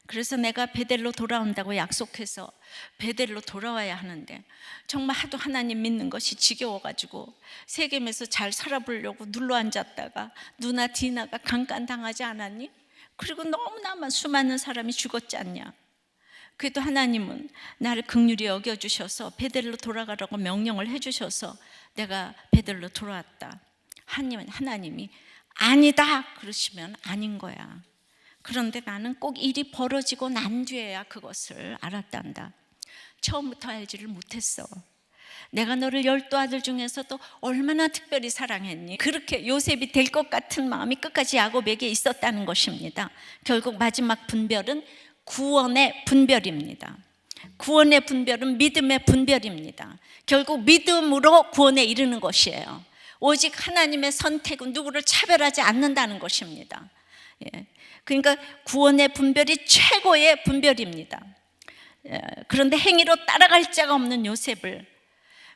그래서 내가 베델로 돌아온다고 약속해서 베델로 돌아와야 하는데 정말 하도 하나님 믿는 것이 지겨워가지고 세겜에서 잘 살아보려고 눌러앉았다가 누나 디나가 강간당하지 않았니? 그리고 너무나 수많은 사람이 죽었지 않냐? 그래도 하나님은 나를 긍휼히 여겨주셔서 베델로 돌아가라고 명령을 해주셔서 내가 베델로 돌아왔다. 하나님이 아니다 그러시면 아닌 거야. 그런데 나는 꼭 일이 벌어지고 난 뒤에야 그것을 알았단다. 처음부터 알지를 못했어. 내가 너를 12아들 중에서도 얼마나 특별히 사랑했니? 그렇게 요셉이 될 것 같은 마음이 끝까지 야곱에게 있었다는 것입니다. 결국 마지막 분별은 구원의 분별입니다. 구원의 분별은 믿음의 분별입니다. 결국 믿음으로 구원에 이르는 것이에요. 오직 하나님의 선택은 누구를 차별하지 않는다는 것입니다. 그러니까 구원의 분별이 최고의 분별입니다. 그런데 행위로 따라갈 자가 없는 요셉을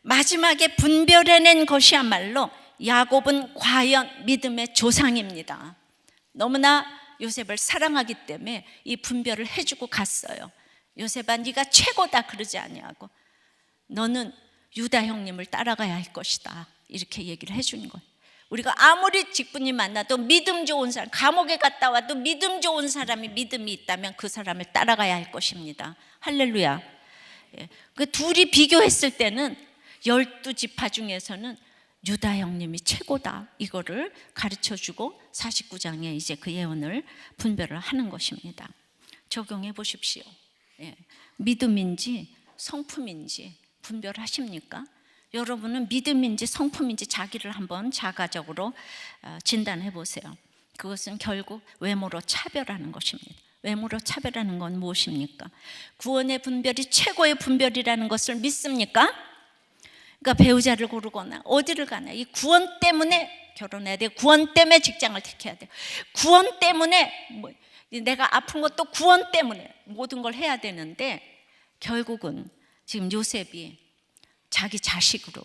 마지막에 분별해낸 것이야말로 야곱은 과연 믿음의 조상입니다. 너무나 요셉을 사랑하기 때문에 이 분별을 해주고 갔어요. 요셉아, 네가 최고다 그러지 아니하고 너는 유다 형님을 따라가야 할 것이다 이렇게 얘기를 해주는 거예요. 우리가 아무리 직분이 만나도 믿음 좋은 사람, 감옥에 갔다 와도 믿음 좋은 사람이 믿음이 있다면 그 사람을 따라가야 할 것입니다. 할렐루야. 그 둘이 비교했을 때는 12지파 중에서는 유다 형님이 최고다 이거를 가르쳐주고 49장에 이제 그 예언을 분별을 하는 것입니다. 적용해 보십시오. 믿음인지 성품인지 분별하십니까? 여러분은 믿음인지 성품인지 자기를 한번 자가적으로 진단해 보세요. 그것은 결국 외모로 차별하는 것입니다. 외모로 차별하는 건 무엇입니까? 구원의 분별이 최고의 분별이라는 것을 믿습니까? 그러니까 배우자를 고르거나 어디를 가나 이 구원 때문에 결혼해야 돼요. 구원 때문에 직장을 택해야 돼요. 구원 때문에 내가 아픈 것도 구원 때문에 모든 걸 해야 되는데 결국은 지금 요셉이 자기 자식으로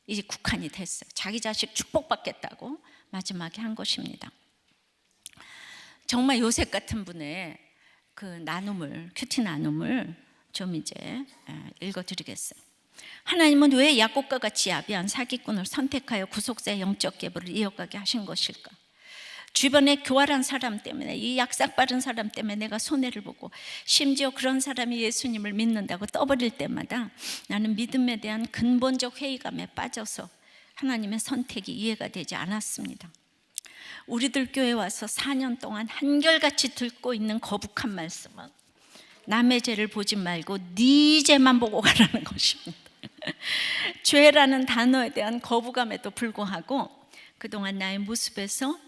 이제 국한이 됐어요. 자기 자식 축복받겠다고 마지막에 한 것입니다. 정말 요셉 같은 분의 그 나눔을, 큐티 나눔을 좀 이제 읽어드리겠어요. 하나님은 왜 야곱과 같이 야비한 사기꾼을 선택하여 구속사의 영적 계보를 이어가게 하신 것일까? 주변에 교활한 사람 때문에, 이 약삭 빠른 사람 때문에 내가 손해를 보고 심지어 그런 사람이 예수님을 믿는다고 떠버릴 때마다 나는 믿음에 대한 근본적 회의감에 빠져서 하나님의 선택이 이해가 되지 않았습니다. 우리들 교회 와서 4년 동안 한결같이 듣고 있는 거북한 말씀은 남의 죄를 보지 말고 네 죄만 보고 가라는 것입니다. 죄라는 단어에 대한 거부감에도 불구하고 그동안 나의 모습에서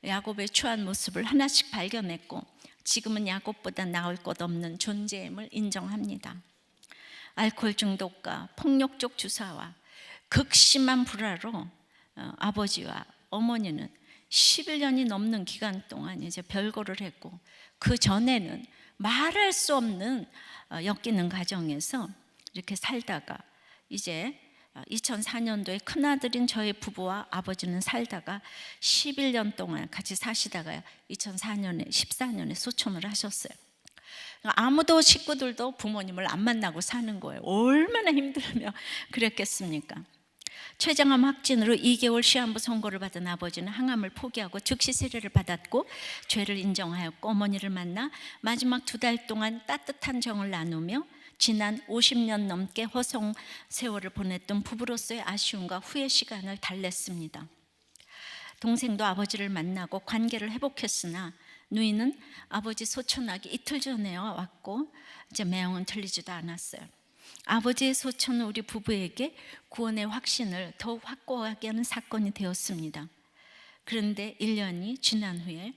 야곱의 추한 모습을 하나씩 발견했고 지금은 야곱보다 나을 것 없는 존재임을 인정합니다. 알코올 중독과 폭력적 주사와 극심한 불화로 아버지와 어머니는 11년이 넘는 기간 동안 이제 별거를 했고 그 전에는 말할 수 없는 엮이는 가정에서 이렇게 살다가 이제 2004년도에 큰아들인 저희 부부와 아버지는 살다가 11년 동안 같이 사시다가 14년에 소천을 하셨어요. 아무도 식구들도 부모님을 안 만나고 사는 거예요. 얼마나 힘들며 그랬겠습니까? 췌장암 확진으로 2개월 시한부 선고를 받은 아버지는 항암을 포기하고 즉시 세례를 받았고 죄를 인정하였고 어머니를 만나 마지막 2달 동안 따뜻한 정을 나누며 지난 50년 넘게 허송 세월을 보냈던 부부로서의 아쉬움과 후회 시간을 달랬습니다. 동생도 아버지를 만나고 관계를 회복했으나 누이는 아버지 소천하기 이틀 전에 왔고 이제 매형은 들리지도 않았어요. 아버지의 소천은 우리 부부에게 구원의 확신을 더욱 확고하게 하는 사건이 되었습니다. 그런데 1년이 지난 후에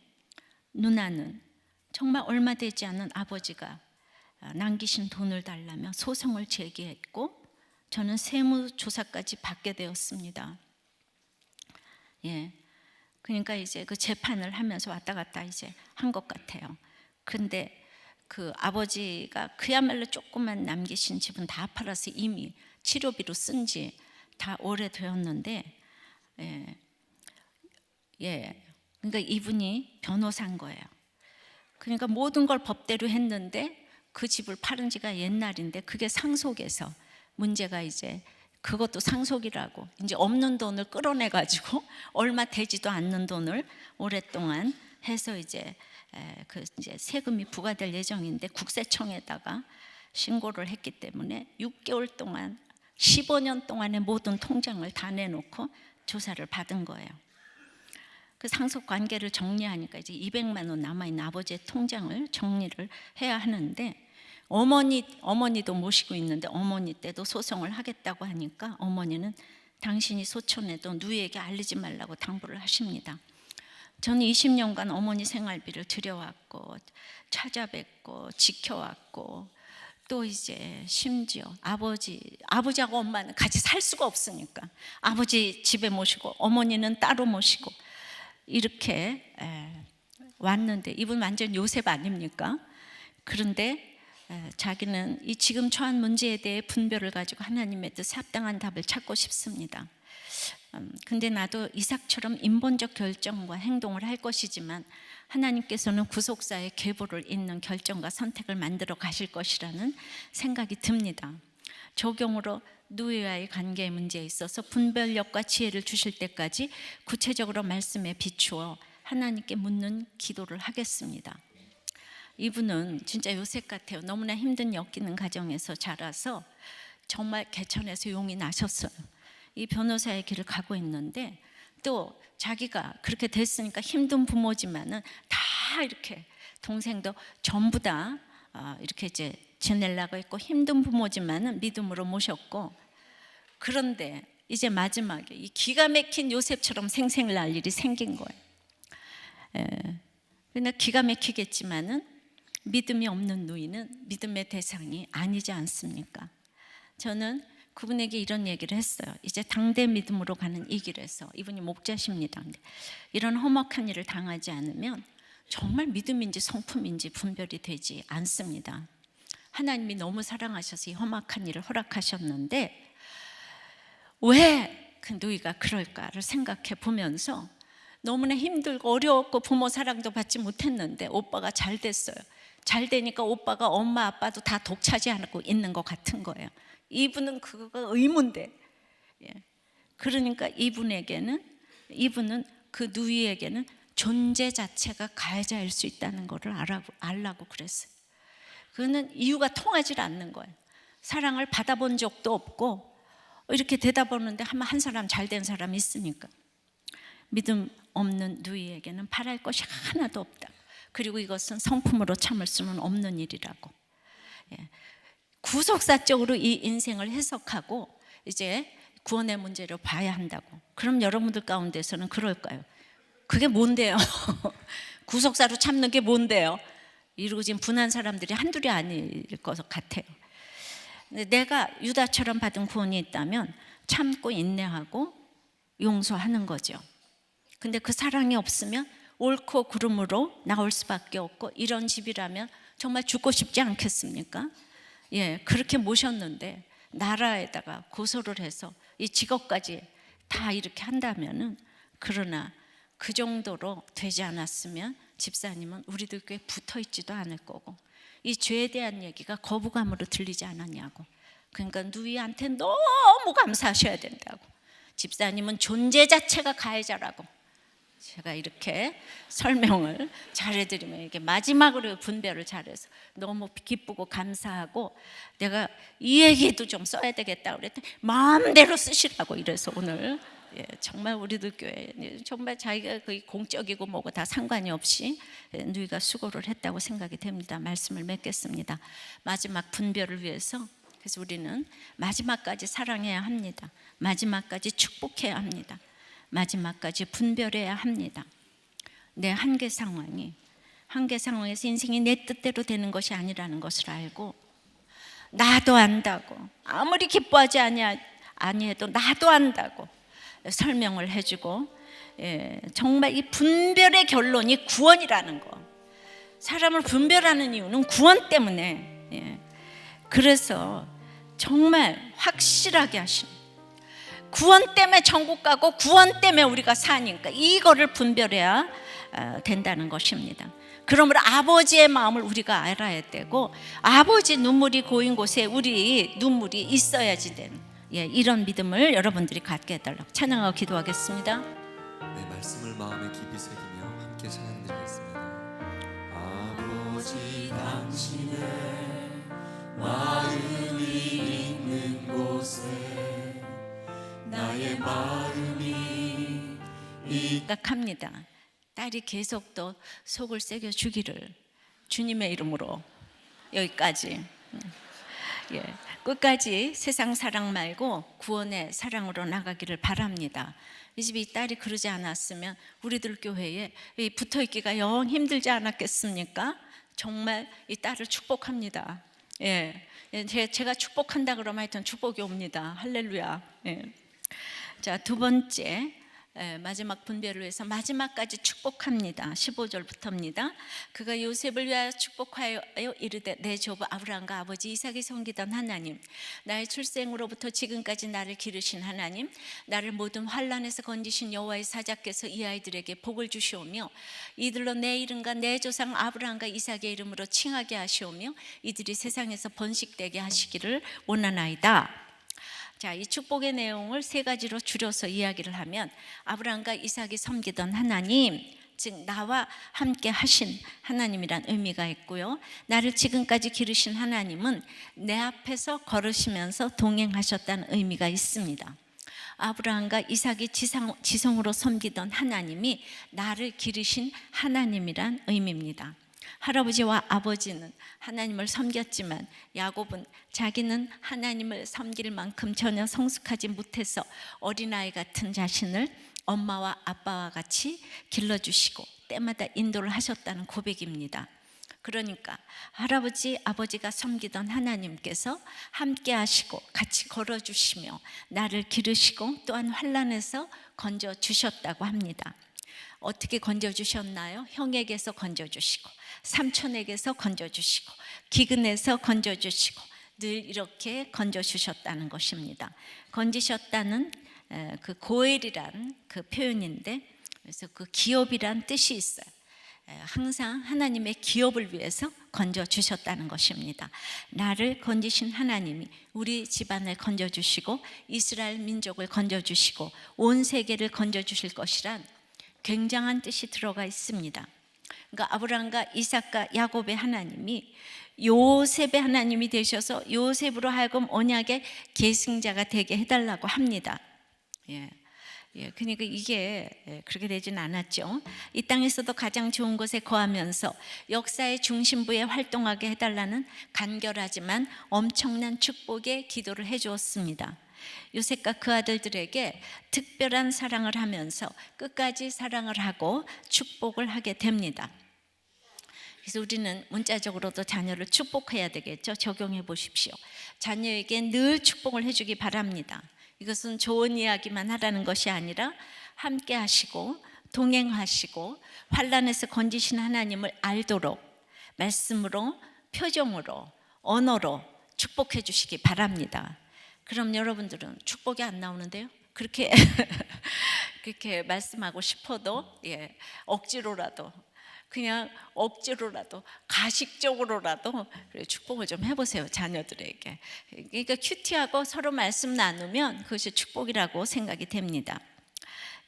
누나는 정말 얼마 되지 않은 아버지가 남기신 돈을 달라며 소송을 제기했고 저는 세무조사까지 받게 되었습니다. 그러니까 이제 그 재판을 하면서 왔다 갔다 이제 한 것 같아요. 그런데 그 아버지가 그야말로 조금만 남기신 집은 다 팔아서 이미 치료비로 쓴 지 다 오래되었는데 그러니까 이분이 변호사인 거예요. 그러니까 모든 걸 법대로 했는데 그 집을 팔은 지가 옛날인데 그게 상속에서 문제가 이제 그것도 상속이라고 이제 없는 돈을 끌어내 가지고 얼마 되지도 않는 돈을 오랫동안 해서 이제 그 이제 세금이 부과될 예정인데 국세청에다가 신고를 했기 때문에 6개월 동안 15년 동안의 모든 통장을 다 내놓고 조사를 받은 거예요. 그 상속 관계를 정리하니까 이제 200만 원 남아있는 아버지의 통장을 정리를 해야 하는데, 어머니도 모시고 있는데 어머니 때도 소송을 하겠다고 하니까 어머니는 당신이 소천해도 누이에게 알리지 말라고 당부를 하십니다. 저는 20년간 어머니 생활비를 들여왔고 찾아뵙고 지켜왔고, 또 이제 심지어 아버지하고 엄마는 같이 살 수가 없으니까 아버지 집에 모시고 어머니는 따로 모시고 이렇게 왔는데, 이분 완전 요셉 아닙니까? 그런데 자기는 이 지금 처한 문제에 대해 분별을 가지고 하나님의 뜻 합당한 답을 찾고 싶습니다. 근데 나도 이삭처럼 인본적 결정과 행동을 할 것이지만 하나님께서는 구속사의 계보를 잇는 결정과 선택을 만들어 가실 것이라는 생각이 듭니다. 적용으로 누이와의 관계의 문제에 있어서 분별력과 지혜를 주실 때까지 구체적으로 말씀에 비추어 하나님께 묻는 기도를 하겠습니다. 이분은 진짜 요셉 같아요. 너무나 힘든 엮이는 가정에서 자라서 정말 개천에서 용이 나셨어요. 이 변호사의 길을 가고 있는데, 또 자기가 그렇게 됐으니까 힘든 부모지만은 다 이렇게 동생도 전부 다 이렇게 이제 지내려고 했고, 힘든 부모지만은 믿음으로 모셨고, 그런데 이제 마지막에 이 기가 막힌 요셉처럼 생생날 일이 생긴 거예요. 그러나 기가 막히겠지만은 믿음이 없는 누이는 믿음의 대상이 아니지 않습니까? 저는 그분에게 이런 얘기를 했어요. 이제 당대 믿음으로 가는 이 길에서, 이분이 목자십니다. 근데 이런 험악한 일을 당하지 않으면 정말 믿음인지 성품인지 분별이 되지 않습니다. 하나님이 너무 사랑하셔서 이 험악한 일을 허락하셨는데 왜 그 누이가 그럴까를 생각해 보면서, 너무나 힘들고 어려웠고 부모 사랑도 받지 못했는데 오빠가 잘 됐어요. 잘 되니까 오빠가 엄마 아빠도 다 독차지하고 있는 것 같은 거예요. 이분은 그거가 의문데, 그러니까 이분은 그 누이에게는 존재 자체가 가해자일 수 있다는 것을 알라고 그랬어요. 그거는 이유가 통하지 않는 거예요. 사랑을 받아본 적도 없고 이렇게 되다 보는데 한 사람 잘된 사람이 있으니까. 믿음 없는 누이에게는 바랄 것이 하나도 없다. 그리고 이것은 성품으로 참을 수는 없는 일이라고. 구속사적으로 이 인생을 해석하고 이제 구원의 문제를 봐야 한다고. 그럼 여러분들 가운데서는 그럴까요? 그게 뭔데요? 구속사로 참는 게 뭔데요? 이러고 지금 분한 사람들이 한둘이 아닐 것 같아요. 내가 유다처럼 받은 구원이 있다면 참고 인내하고 용서하는 거죠. 근데 그 사랑이 없으면 옳고 그름으로 나올 수밖에 없고, 이런 집이라면 정말 죽고 싶지 않겠습니까? 그렇게 모셨는데 나라에다가 고소를 해서 이 직업까지 다 이렇게 한다면은, 그러나 그 정도로 되지 않았으면 집사님은 우리들 교회에 붙어 있지도 않을 거고, 이 죄에 대한 얘기가 거부감으로 들리지 않았냐고. 그러니까 누이한테 너무 감사하셔야 된다고. 집사님은 존재 자체가 가해자라고. 제가 이렇게 설명을 잘해드리면, 이렇게 마지막으로 분별을 잘해서 너무 기쁘고 감사하고, 내가 이 얘기도 좀 써야 되겠다 그랬더니 마음대로 쓰시라고 이래서 오늘 정말 우리들 교회 정말 자기가 거의 공적이고 뭐고 다 상관이 없이 누이가 수고를 했다고 생각이 됩니다. 말씀을 맺겠습니다. 마지막 분별을 위해서, 그래서 우리는 마지막까지 사랑해야 합니다. 마지막까지 축복해야 합니다. 마지막까지 분별해야 합니다. 내 한계 상황에서 인생이 내 뜻대로 되는 것이 아니라는 것을 알고, 나도 안다고, 아무리 기뻐하지 아니해도 나도 안다고 설명을 해주고, 정말 이 분별의 결론이 구원이라는 거. 사람을 분별하는 이유는 구원 때문에. 그래서 정말 확실하게 하시는, 구원 때문에 천국 가고 구원 때문에 우리가 사니까 이거를 분별해야 된다는 것입니다. 그러므로 아버지의 마음을 우리가 알아야 되고, 아버지 눈물이 고인 곳에 우리 눈물이 있어야지 되는, 이런 믿음을 여러분들이 갖게 해달라고 찬양하고 기도하겠습니다. 내 말씀을 마음에 깊이 새기며 함께 찬양드리겠습니다. 아버지 당신의 생각합니다. 딸이 계속 또 속을 새겨 주기를 주님의 이름으로 여기까지 끝까지 세상 사랑 말고 구원의 사랑으로 나가기를 바랍니다. 이 집이 딸이 그러지 않았으면 우리들 교회에 붙어있기가 영 힘들지 않았겠습니까? 정말 이 딸을 축복합니다. 제가 축복한다 그러면 하여튼 축복이 옵니다. 할렐루야. 자, 두 번째, 마지막 분별을 위해서 마지막까지 축복합니다. 15절부터입니다. 그가 요셉을 위하여 축복하여 이르되 내 조부 아브라함과 아버지 이삭이 섬기던 하나님, 나의 출생으로부터 지금까지 나를 기르신 하나님, 나를 모든 환난에서 건지신 여호와의 사자께서 이 아이들에게 복을 주시오며 이들로 내 이름과 내 조상 아브라함과 이삭의 이름으로 칭하게 하시오며 이들이 세상에서 번식되게 하시기를 원하나이다. 자, 이 축복의 내용을 세 가지로 줄여서 이야기를 하면 아브라함과 이삭이 섬기던 하나님, 즉 나와 함께 하신 하나님이란 의미가 있고요. 나를 지금까지 기르신 하나님은 내 앞에서 걸으시면서 동행하셨다는 의미가 있습니다. 아브라함과 이삭이 지성으로 섬기던 하나님이 나를 기르신 하나님이란 의미입니다. 할아버지와 아버지는 하나님을 섬겼지만 야곱은 자기는 하나님을 섬길 만큼 전혀 성숙하지 못해서 어린아이 같은 자신을 엄마와 아빠와 같이 길러주시고 때마다 인도를 하셨다는 고백입니다. 그러니까 할아버지, 아버지가 섬기던 하나님께서 함께 하시고 같이 걸어주시며 나를 기르시고 또한 환난에서 건져주셨다고 합니다. 어떻게 건져주셨나요? 형에게서 건져주시고 삼촌에게서 건져주시고 기근에서 건져주시고 늘 이렇게 건져주셨다는 것입니다. 건지셨다는 그 고엘이란 그 표현인데, 그래서 그 기업이란 뜻이 있어요. 항상 하나님의 기업을 위해서 건져주셨다는 것입니다. 나를 건지신 하나님이 우리 집안을 건져주시고 이스라엘 민족을 건져주시고 온 세계를 건져주실 것이란 굉장한 뜻이 들어가 있습니다. 그러니까 아브라함과 이삭과 야곱의 하나님이 요셉의 하나님이 되셔서 요셉으로 하여금 언약의 계승자가 되게 해달라고 합니다. 그러니까 이게 그렇게 되진 않았죠. 이 땅에서도 가장 좋은 곳에 거하면서 역사의 중심부에 활동하게 해달라는 간결하지만 엄청난 축복의 기도를 해주었습니다. 요셉과 그 아들들에게 특별한 사랑을 하면서 끝까지 사랑을 하고 축복을 하게 됩니다. 그래서 우리는 문자적으로도 자녀를 축복해야 되겠죠. 적용해 보십시오. 자녀에게 늘 축복을 해주기 바랍니다. 이것은 좋은 이야기만 하라는 것이 아니라 함께 하시고 동행하시고 환난에서 건지신 하나님을 알도록 말씀으로, 표정으로, 언어로 축복해 주시기 바랍니다. 그럼 여러분들은 축복이 안 나오는데요? 그렇게 그렇게 말씀하고 싶어도 억지로라도 그냥 억지로라도 가식적으로라도 축복을 좀 해보세요. 자녀들에게. 그러니까 큐티하고 서로 말씀 나누면 그것이 축복이라고 생각이 됩니다.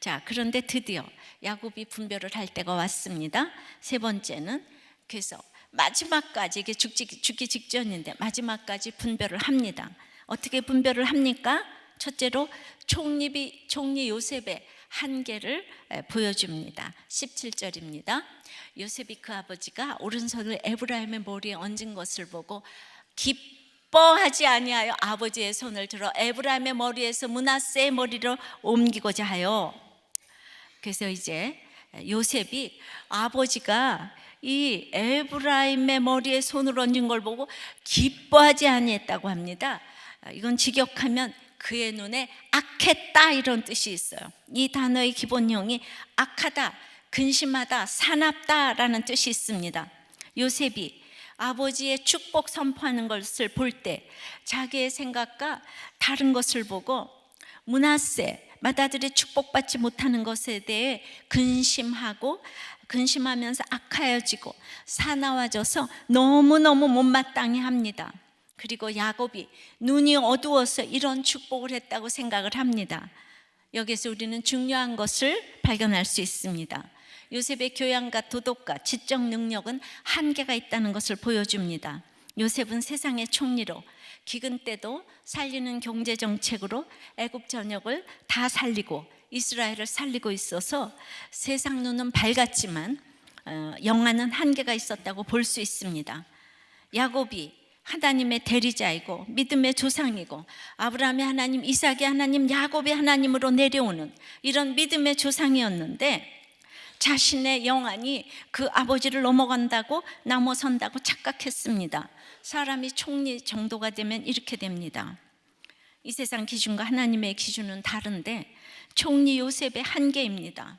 자, 그런데 드디어 야곱이 분별을 할 때가 왔습니다. 세 번째는 그래서 마지막까지, 이게 죽기 직전인데 마지막까지 분별을 합니다. 어떻게 분별을 합니까? 첫째로 총리 요셉의 한계를 보여줍니다. 17절입니다. 요셉이 그 아버지가 오른손을 에브라임의 머리에 얹은 것을 보고 기뻐하지 아니하여 아버지의 손을 들어 에브라임의 머리에서 므낫세의 머리로 옮기고자 하여. 그래서 이제 요셉이 아버지가 이 에브라임의 머리에 손을 얹은 걸 보고 기뻐하지 아니했다고 합니다. 이건 직역하면 그의 눈에 악했다 이런 뜻이 있어요. 이 단어의 기본형이 악하다, 근심하다, 사납다라는 뜻이 있습니다. 요셉이 아버지의 축복 선포하는 것을 볼 때 자기의 생각과 다른 것을 보고 므낫세, 맏아들이 축복받지 못하는 것에 대해 근심하면서 악하여지고 사나워져서 너무너무 못마땅해 합니다. 그리고 야곱이 눈이 어두워서 이런 축복을 했다고 생각을 합니다. 여기서 우리는 중요한 것을 발견할 수 있습니다. 요셉의 교양과 도덕과 지적 능력은 한계가 있다는 것을 보여줍니다. 요셉은 세상의 총리로 기근 때도 살리는 경제 정책으로 애굽 전역을 다 살리고 이스라엘을 살리고 있어서 세상 눈은 밝았지만 영안은 한계가 있었다고 볼 수 있습니다. 야곱이 하나님의 대리자이고 믿음의 조상이고 아브라함의 하나님, 이삭의 하나님, 야곱의 하나님으로 내려오는 이런 믿음의 조상이었는데 자신의 영안이 그 아버지를 넘어선다고 착각했습니다. 사람이 총리 정도가 되면 이렇게 됩니다. 이 세상 기준과 하나님의 기준은 다른데 총리 요셉의 한계입니다.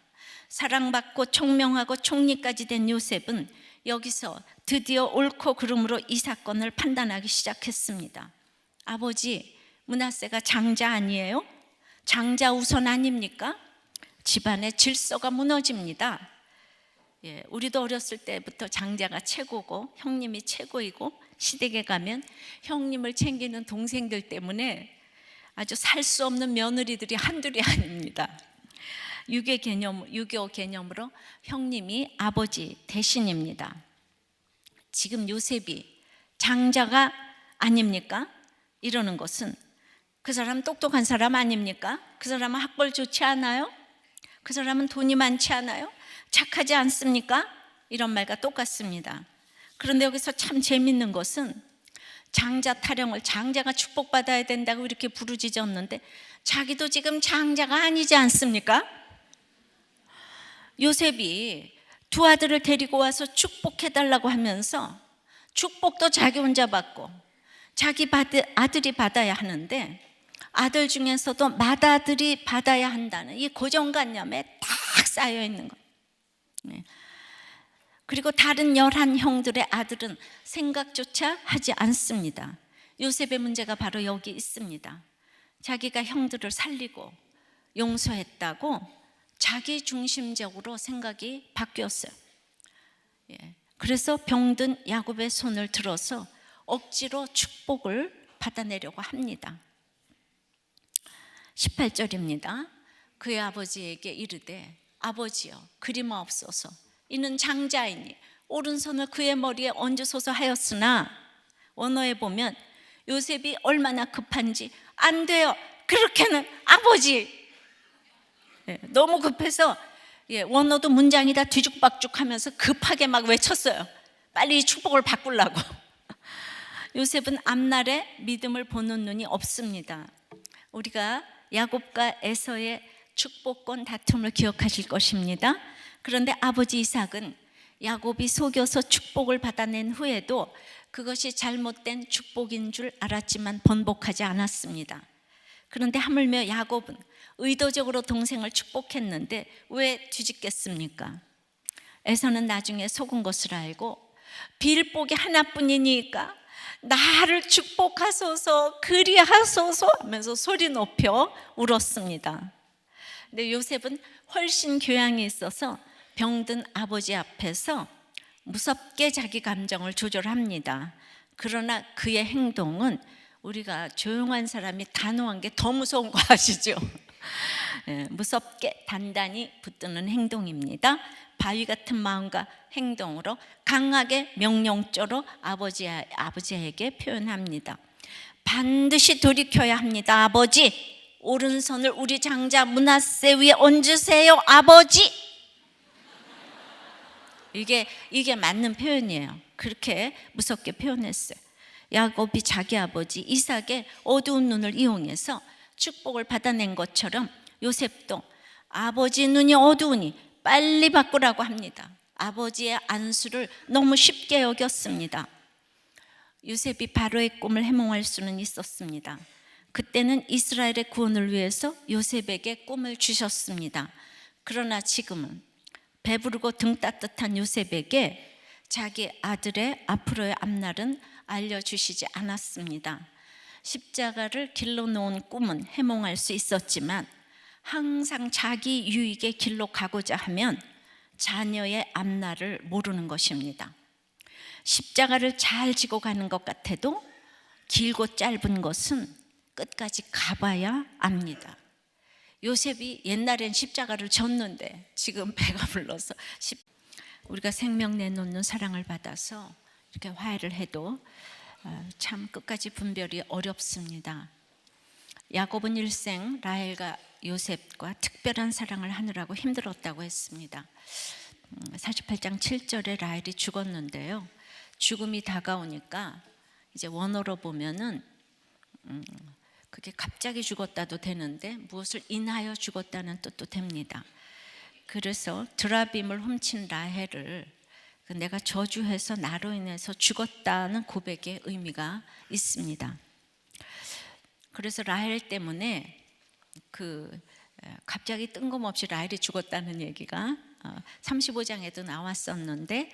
사랑받고 총명하고 총리까지 된 요셉은 여기서 드디어 옳고 그름으로 이 사건을 판단하기 시작했습니다. 아버지, 므낫세가 장자 아니에요? 장자 우선 아닙니까? 집안의 질서가 무너집니다. 우리도 어렸을 때부터 장자가 최고고 형님이 최고이고 시댁에 가면 형님을 챙기는 동생들 때문에 아주 살 수 없는 며느리들이 한둘이 아닙니다. 유교 개념으로 형님이 아버지 대신입니다. 지금 요셉이 장자가 아닙니까? 이러는 것은 그 사람 똑똑한 사람 아닙니까? 그 사람은 학벌 좋지 않아요? 그 사람은 돈이 많지 않아요? 착하지 않습니까? 이런 말과 똑같습니다. 그런데 여기서 참 재밌는 것은 장자 타령을 장자가 축복받아야 된다고 이렇게 부르짖었는데 자기도 지금 장자가 아니지 않습니까? 요셉이 두 아들을 데리고 와서 축복해달라고 하면서 축복도 자기 혼자 받고 자기 아들이 받아야 하는데 아들 중에서도 맏아들이 받아야 한다는 이 고정관념에 딱 쌓여 있는 거예요. 그리고 다른 11형들의 아들은 생각조차 하지 않습니다. 요셉의 문제가 바로 여기 있습니다. 자기가 형들을 살리고 용서했다고 자기 중심적으로 생각이 바뀌었어요. 그래서 병든 야곱의 손을 들어서 억지로 축복을 받아내려고 합니다. 18절입니다. 그의 아버지에게 이르되 아버지여 그리마옵소서 이는 장자이니 오른손을 그의 머리에 얹으소서 하였으나 원어에 보면 요셉이 얼마나 급한지 안 돼요. 그렇게는 아버지 너무 급해서 원어도 문장이 다 뒤죽박죽하면서 급하게 막 외쳤어요. 빨리 축복을 바꾸려고. 요셉은 앞날에 믿음을 보는 눈이 없습니다. 우리가 야곱과 에서의 축복권 다툼을 기억하실 것입니다. 그런데 아버지 이삭은 야곱이 속여서 축복을 받아낸 후에도 그것이 잘못된 축복인 줄 알았지만 번복하지 않았습니다. 그런데 하물며 야곱은 의도적으로 동생을 축복했는데 왜 뒤집겠습니까? 에서는 나중에 속은 것을 알고 빌복이 하나뿐이니까 나를 축복하소서 그리하소서 하면서 소리 높여 울었습니다. 근데 요셉은 훨씬 교양이 있어서 병든 아버지 앞에서 무섭게 자기 감정을 조절합니다. 그러나 그의 행동은 우리가 조용한 사람이 단호한 게 더 무서운 거 아시죠? 무섭게 단단히 붙드는 행동입니다. 바위 같은 마음과 행동으로 강하게 명령조로 아버지에게 표현합니다. 반드시 돌이켜야 합니다. 아버지, 오른손을 우리 장자 므낫세 위에 얹으세요. 아버지. 이게 맞는 표현이에요. 그렇게 무섭게 표현했어요. 야곱이 자기 아버지 이삭의 어두운 눈을 이용해서 축복을 받아낸 것처럼 요셉도 아버지 눈이 어두우니 빨리 바꾸라고 합니다. 아버지의 안수를 너무 쉽게 여겼습니다. 요셉이 바로의 꿈을 해몽할 수는 있었습니다. 그때는 이스라엘의 구원을 위해서 요셉에게 꿈을 주셨습니다. 그러나 지금은 배부르고 등 따뜻한 요셉에게 자기 아들의 앞으로의 앞날은 알려주시지 않았습니다. 십자가를 길러 놓은 꿈은 해몽할 수 있었지만 항상 자기 유익의 길로 가고자 하면 자녀의 앞날을 모르는 것입니다. 십자가를 잘 지고 가는 것 같아도 길고 짧은 것은 끝까지 가봐야 압니다. 요셉이 옛날엔 십자가를 졌는데 지금 배가 불러서 우리가 생명 내놓는 사랑을 받아서 이렇게 화해를 해도 참 끝까지 분별이 어렵습니다. 야곱은 일생 라헬과 요셉과 특별한 사랑을 하느라고 힘들었다고 했습니다. 48장 7절에 라헬이 죽었는데요. 죽음이 다가오니까 이제 원어로 보면은 그게 갑자기 죽었다도 되는데 무엇을 인하여 죽었다는 뜻도 됩니다. 그래서 드라빔을 훔친 라헬을 내가 저주해서 나로 인해서 죽었다는 고백의 의미가 있습니다. 그래서 라헬 때문에 갑자기 뜬금없이 라헬이 죽었다는 얘기가 35장에도 나왔었는데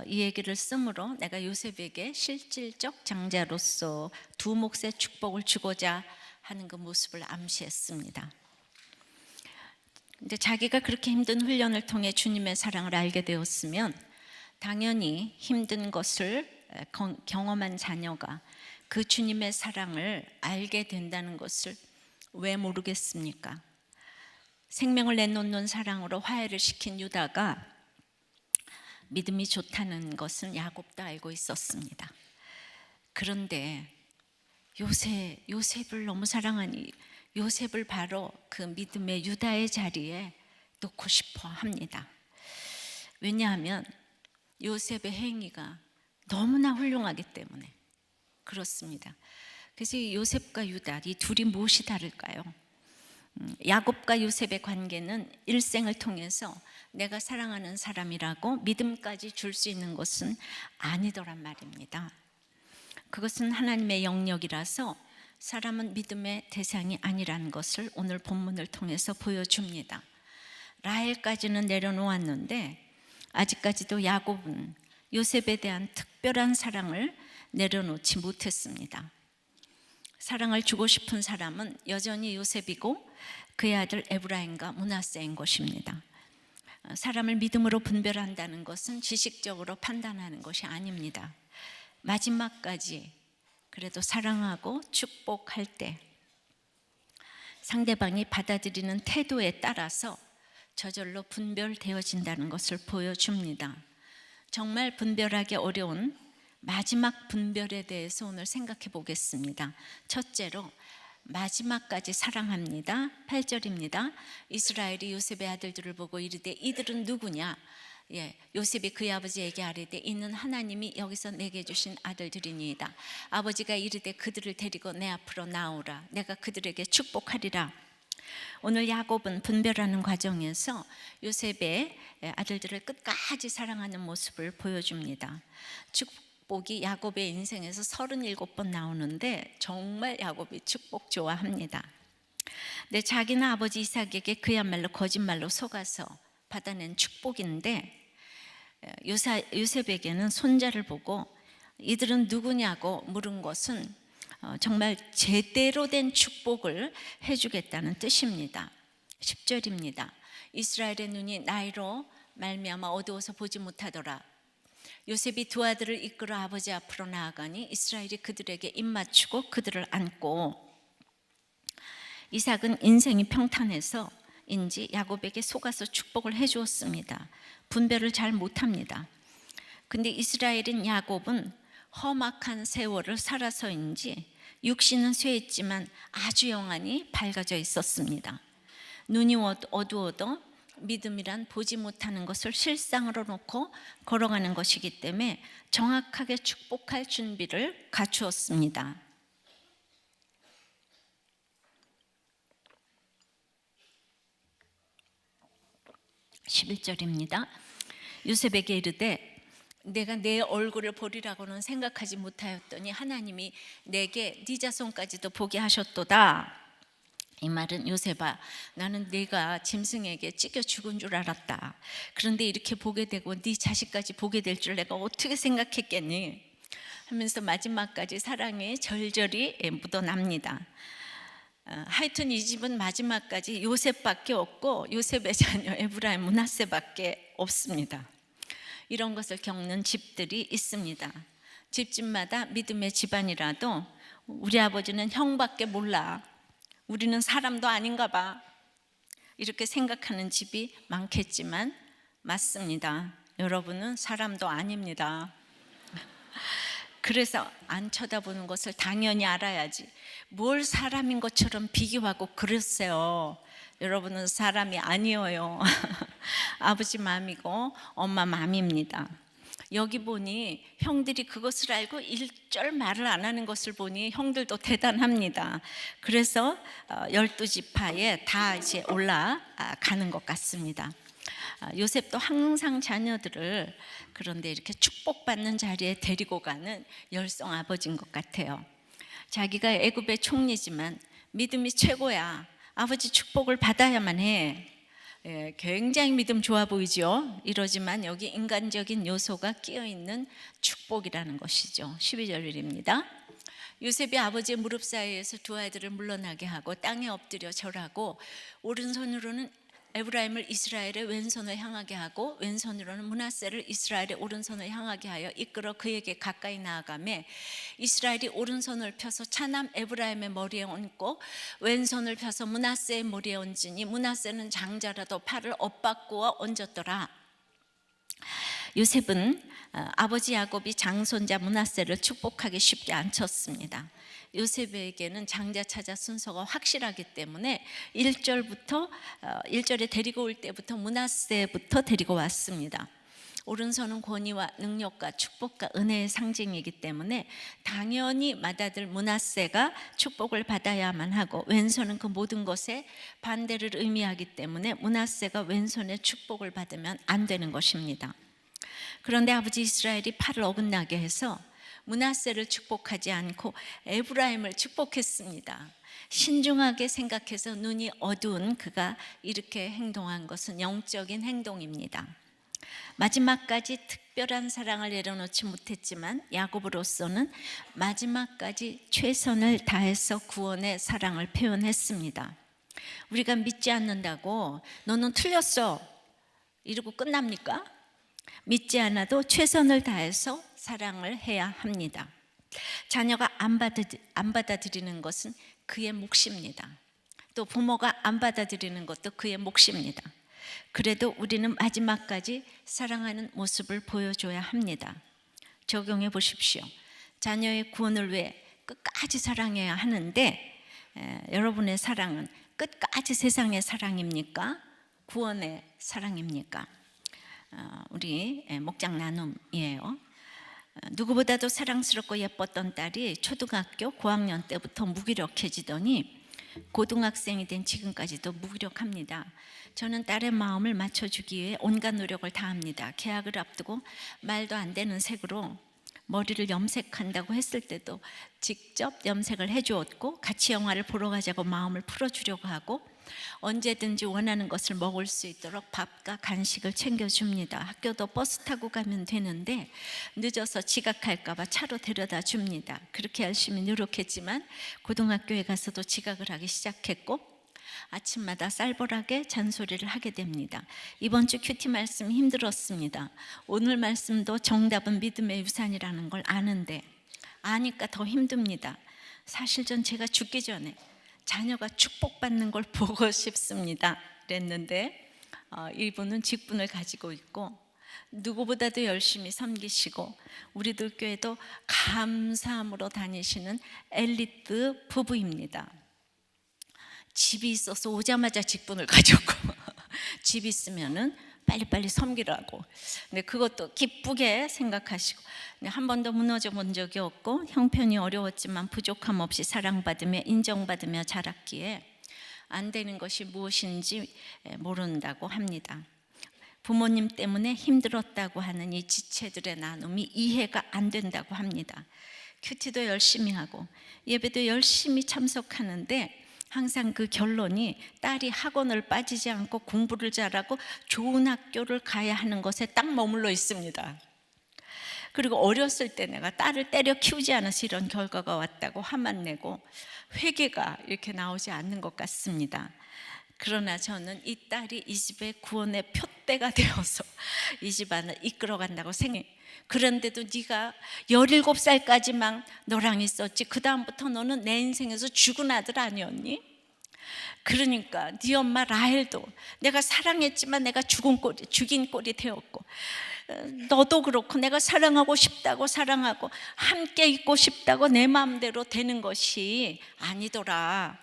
이 얘기를 쓰므로 내가 요셉에게 실질적 장자로서 두 몫의 축복을 주고자 하는 그 모습을 암시했습니다. 이제 자기가 그렇게 힘든 훈련을 통해 주님의 사랑을 알게 되었으면 당연히 힘든 것을 경험한 자녀가 그 주님의 사랑을 알게 된다는 것을 왜 모르겠습니까? 생명을 내놓는 사랑으로 화해를 시킨 유다가 믿음이 좋다는 것은 야곱도 알고 있었습니다. 그런데 요셉을 너무 사랑하니 요셉을 바로 그 믿음의 유다의 자리에 놓고 싶어 합니다. 왜냐하면 요셉의 행위가 너무나 훌륭하기 때문에 그렇습니다. 그래서 요셉과 유다 이 둘이 무엇이 다를까요? 야곱과 요셉의 관계는 일생을 통해서 내가 사랑하는 사람이라고 믿음까지 줄 수 있는 것은 아니더란 말입니다. 그것은 하나님의 영역이라서 사람은 믿음의 대상이 아니라는 것을 오늘 본문을 통해서 보여줍니다. 라헬까지는 내려놓았는데 아직까지도 야곱은 요셉에 대한 특별한 사랑을 내려놓지 못했습니다. 사랑을 주고 싶은 사람은 여전히 요셉이고 그의 아들 에브라임과 므낫세인 것입니다. 사람을 믿음으로 분별한다는 것은 지식적으로 판단하는 것이 아닙니다. 마지막까지 그래도 사랑하고 축복할 때 상대방이 받아들이는 태도에 따라서 저절로 분별되어진다는 것을 보여줍니다. 정말 분별하기 어려운 마지막 분별에 대해서 오늘 생각해 보겠습니다. 첫째로 마지막까지 사랑합니다. 8절입니다. 이스라엘이 요셉의 아들들을 보고 이르되 이들은 누구냐? 요셉이 그의 아버지에게 아뢰되 이는 하나님이 여기서 내게 주신 아들들이니이다. 아버지가 이르되 그들을 데리고 내 앞으로 나오라. 내가 그들에게 축복하리라. 오늘 야곱은 분별하는 과정에서 요셉의 아들들을 끝까지 사랑하는 모습을 보여줍니다. 축복이 야곱의 인생에서 37번 나오는데 정말 야곱이 축복 좋아합니다. 근데 자기는 아버지 이삭에게 그야말로 거짓말로 속아서 받아낸 축복인데 요셉에게는 손자를 보고 이들은 누구냐고 물은 것은 정말 제대로 된 축복을 해주겠다는 뜻입니다. 10절입니다. 이스라엘의 눈이 나이로 말미암아 어두워서 보지 못하더라. 요셉이 두 아들을 이끌어 아버지 앞으로 나아가니 이스라엘이 그들에게 입맞추고 그들을 안고 이삭은 인생이 평탄해서인지 야곱에게 속아서 축복을 해주었습니다. 분별을 잘 못합니다. 근데 이스라엘인 야곱은 험악한 세월을 살아서인지 육신은 쇠했지만 아주 영안이 밝아져 있었습니다. 눈이 어두워도 믿음이란 보지 못하는 것을 실상으로 놓고 걸어가는 것이기 때문에 정확하게 축복할 준비를 갖추었습니다. (11절입니다) 요셉에게 이르되 내가 내 얼굴을 보리라고는 생각하지 못하였더니 하나님이 내게 네 자손까지도 보게 하셨도다. 이 말은 요셉아 나는 네가 짐승에게 찢겨 죽은 줄 알았다. 그런데 이렇게 보게 되고 네 자식까지 보게 될 줄 내가 어떻게 생각했겠니? 하면서 마지막까지 사랑이 절절히 묻어납니다. 하여튼 이 집은 마지막까지 요셉밖에 없고 요셉의 자녀 에브라임 므낫세밖에 없습니다. 이런 것을 겪는 집들이 있습니다. 집집마다 믿음의 집안이라도 우리 아버지는 형밖에 몰라. 우리는 사람도 아닌가 봐. 이렇게 생각하는 집이 많겠지만 맞습니다. 여러분은 사람도 아닙니다. 그래서 안 쳐다보는 것을 당연히 알아야지. 뭘 사람인 것처럼 비교하고 그러세요. 여러분은 사람이 아니에요. 아버지 마음이고 엄마 마음입니다. 여기 보니 형들이 그것을 알고 일절 말을 안 하는 것을 보니 형들도 대단합니다. 그래서 12지파에 다 이제 올라가는 것 같습니다. 요셉도 항상 자녀들을 그런데 이렇게 축복받는 자리에 데리고 가는 열성 아버지인 것 같아요. 자기가 애굽의 총리지만 믿음이 최고야. 아버지 축복을 받아야만 해. 굉장히 믿음 좋아 보이죠. 이러지만 여기 인간적인 요소가 끼어있는 축복이라는 것이죠. 12절입니다. 요셉이 아버지의 무릎 사이에서 두 아이들을 물러나게 하고 땅에 엎드려 절하고 오른손으로는 에브라임을 이스라엘의 왼손을 향하게 하고 왼손으로는 므낫세를 이스라엘의 오른손을 향하게 하여 이끌어 그에게 가까이 나아가매 이스라엘이 오른손을 펴서 차남 에브라임의 머리에 얹고 왼손을 펴서 므낫세의 머리에 얹으니 므낫세는 장자라도 팔을 엇바꾸어 얹었더라. 요셉은 아버지 야곱이 장손자 므낫세를 축복하기 쉽지 않쳤습니다. 요셉에게는 장자 차자 순서가 확실하기 때문에 1절에 데리고 올 때부터 므낫세부터 데리고 왔습니다. 오른손은 권위와 능력과 축복과 은혜의 상징이기 때문에 당연히 맏아들 므낫세가 축복을 받아야만 하고 왼손은 그 모든 것에 반대를 의미하기 때문에 므낫세가 왼손의 축복을 받으면 안 되는 것입니다. 그런데 아버지 이스라엘이 팔을 어긋나게 해서 므낫세를 축복하지 않고 에브라임을 축복했습니다. 신중하게 생각해서 눈이 어두운 그가 이렇게 행동한 것은 영적인 행동입니다. 마지막까지 특별한 사랑을 내려놓지 못했지만 야곱으로서는 마지막까지 최선을 다해서 구원의 사랑을 표현했습니다. 우리가 믿지 않는다고 너는 틀렸어 이러고 끝납니까? 믿지 않아도 최선을 다해서 사랑을 해야 합니다. 자녀가 안 받아들이는 것은 그의 몫입니다. 또 부모가 안 받아들이는 것도 그의 몫입니다. 그래도 우리는 마지막까지 사랑하는 모습을 보여줘야 합니다. 적용해 보십시오. 자녀의 구원을 위해 끝까지 사랑해야 하는데 여러분의 사랑은 끝까지 세상의 사랑입니까? 구원의 사랑입니까? 우리 목장 나눔이에요. 누구보다도 사랑스럽고 예뻤던 딸이 초등학교 고학년 때부터 무기력해지더니 고등학생이 된 지금까지도 무기력합니다. 저는 딸의 마음을 맞춰주기 위해 온갖 노력을 다합니다. 개학을 앞두고 말도 안 되는 색으로 머리를 염색한다고 했을 때도 직접 염색을 해주었고 같이 영화를 보러 가자고 마음을 풀어주려고 하고 언제든지 원하는 것을 먹을 수 있도록 밥과 간식을 챙겨줍니다. 학교도 버스 타고 가면 되는데 늦어서 지각할까 봐 차로 데려다 줍니다. 그렇게 열심히 노력했지만 고등학교에 가서도 지각을 하기 시작했고 아침마다 쌀벌하게 잔소리를 하게 됩니다. 이번 주 큐티 말씀 힘들었습니다. 오늘 말씀도 정답은 믿음의 유산이라는 걸 아는데 아니까 더 힘듭니다. 사실 전 제가 죽기 전에 자녀가 축복받는 걸 보고 싶습니다 그랬는데 이분은 직분을 가지고 있고 누구보다도 열심히 섬기시고 우리들 교회도 감사함으로 다니시는 엘리트 부부입니다. 집이 있어서 오자마자 직분을 가졌고 집 있으면은 빨리빨리 섬기라고. 근데 그것도 기쁘게 생각하시고 한 번도 무너져 본 적이 없고 형편이 어려웠지만 부족함 없이 사랑받으며 인정받으며 자랐기에 안 되는 것이 무엇인지 모른다고 합니다. 부모님 때문에 힘들었다고 하는 이 지체들의 나눔이 이해가 안 된다고 합니다. 큐티도 열심히 하고 예배도 열심히 참석하는데 항상 그 결론이 딸이 학원을 빠지지 않고 공부를 잘하고 좋은 학교를 가야 하는 것에 딱 머물러 있습니다. 그리고 어렸을 때 내가 딸을 때려 키우지 않아서 이런 결과가 왔다고 화만 내고 회개가 이렇게 나오지 않는 것 같습니다. 그러나 저는 이 딸이 이 집의 구원의 표대가 되어서 이 집안을 이끌어간다고 생각해요. 그런데도 네가 17살까지만 너랑 있었지 그 다음부터 너는 내 인생에서 죽은 아들 아니었니? 그러니까 네 엄마 라헬도 내가 사랑했지만 내가 죽인 꼴이 되었고, 너도 그렇고 내가 사랑하고 싶다고 사랑하고 함께 있고 싶다고 내 마음대로 되는 것이 아니더라.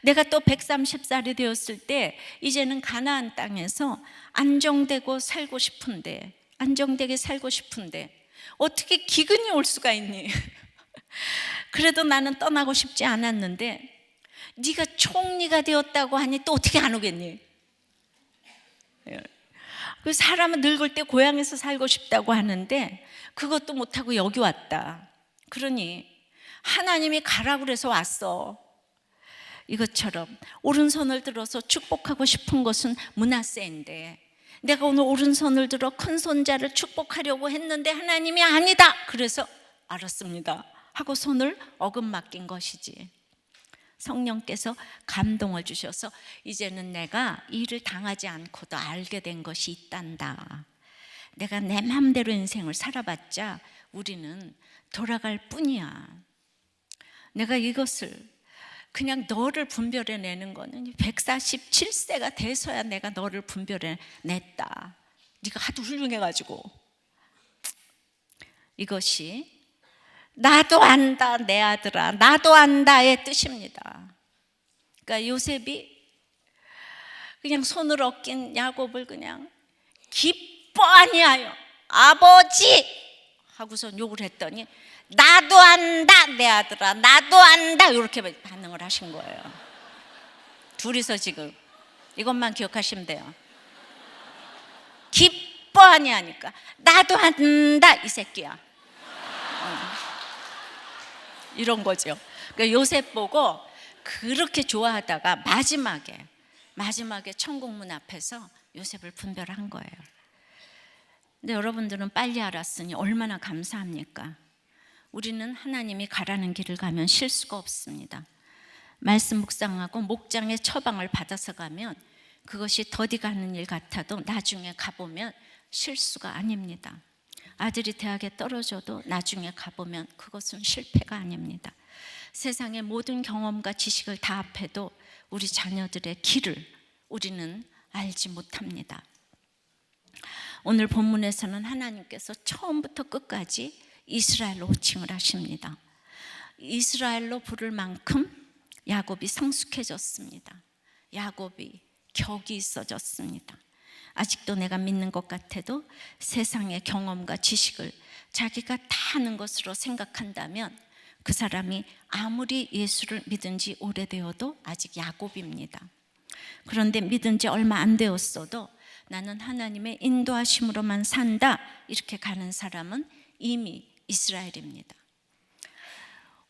내가 또 130살이 되었을 때 이제는 가나안 땅에서 안정되게 살고 싶은데 어떻게 기근이 올 수가 있니? 그래도 나는 떠나고 싶지 않았는데 네가 총리가 되었다고 하니 또 어떻게 안 오겠니? 그 사람은 늙을 때 고향에서 살고 싶다고 하는데 그것도 못하고 여기 왔다. 그러니 하나님이 가라고 그래서 왔어. 이것처럼 오른손을 들어서 축복하고 싶은 것은 므낫세인데, 내가 오늘 오른손을 들어 큰 손자를 축복하려고 했는데 하나님이 아니다 그래서 알았습니다 하고 손을 어긋맡긴 것이지. 성령께서 감동을 주셔서 이제는 내가 일을 당하지 않고도 알게 된 것이 있단다. 내가 내 마음대로 인생을 살아봤자 우리는 돌아갈 뿐이야. 내가 이것을 그냥 너를 분별해내는 거는 147세가 돼서야 내가 너를 분별해냈다. 네가 하도 훌륭해가지고. 이것이 나도 안다 내 아들아, 나도 안다의 뜻입니다. 그러니까 요셉이 그냥 손을 얹긴 야곱을 그냥 기뻐 아니하여 아버지 하고서 욕을 했더니 나도 안다 내 아들아, 나도 안다 이렇게 반응을 하신 거예요. 둘이서 지금 이것만 기억하시면 돼요. 기뻐 아니하니까 나도 안다 이 새끼야, 이런 거죠. 그러니까 요셉 보고 그렇게 좋아하다가 마지막에 천국문 앞에서 요셉을 분별한 거예요. 근데 여러분들은 빨리 알았으니 얼마나 감사합니까? 우리는 하나님이 가라는 길을 가면 실수가 없습니다. 말씀 묵상하고 목장의 처방을 받아서 가면 그것이 더디 가는 일 같아도 나중에 가보면 실수가 아닙니다. 아들이 대학에 떨어져도 나중에 가보면 그것은 실패가 아닙니다. 세상의 모든 경험과 지식을 다 합해도 우리 자녀들의 길을 우리는 알지 못합니다. 오늘 본문에서는 하나님께서 처음부터 끝까지 이스라엘로 호칭을 하십니다. 이스라엘로 부를 만큼 야곱이 성숙해졌습니다. 야곱이 격이 있어졌습니다. 아직도 내가 믿는 것 같아도 세상의 경험과 지식을 자기가 다 아는 것으로 생각한다면 그 사람이 아무리 예수를 믿은 지 오래되어도 아직 야곱입니다. 그런데 믿은 지 얼마 안 되었어도 나는 하나님의 인도하심으로만 산다 이렇게 가는 사람은 이미 이스라엘입니다.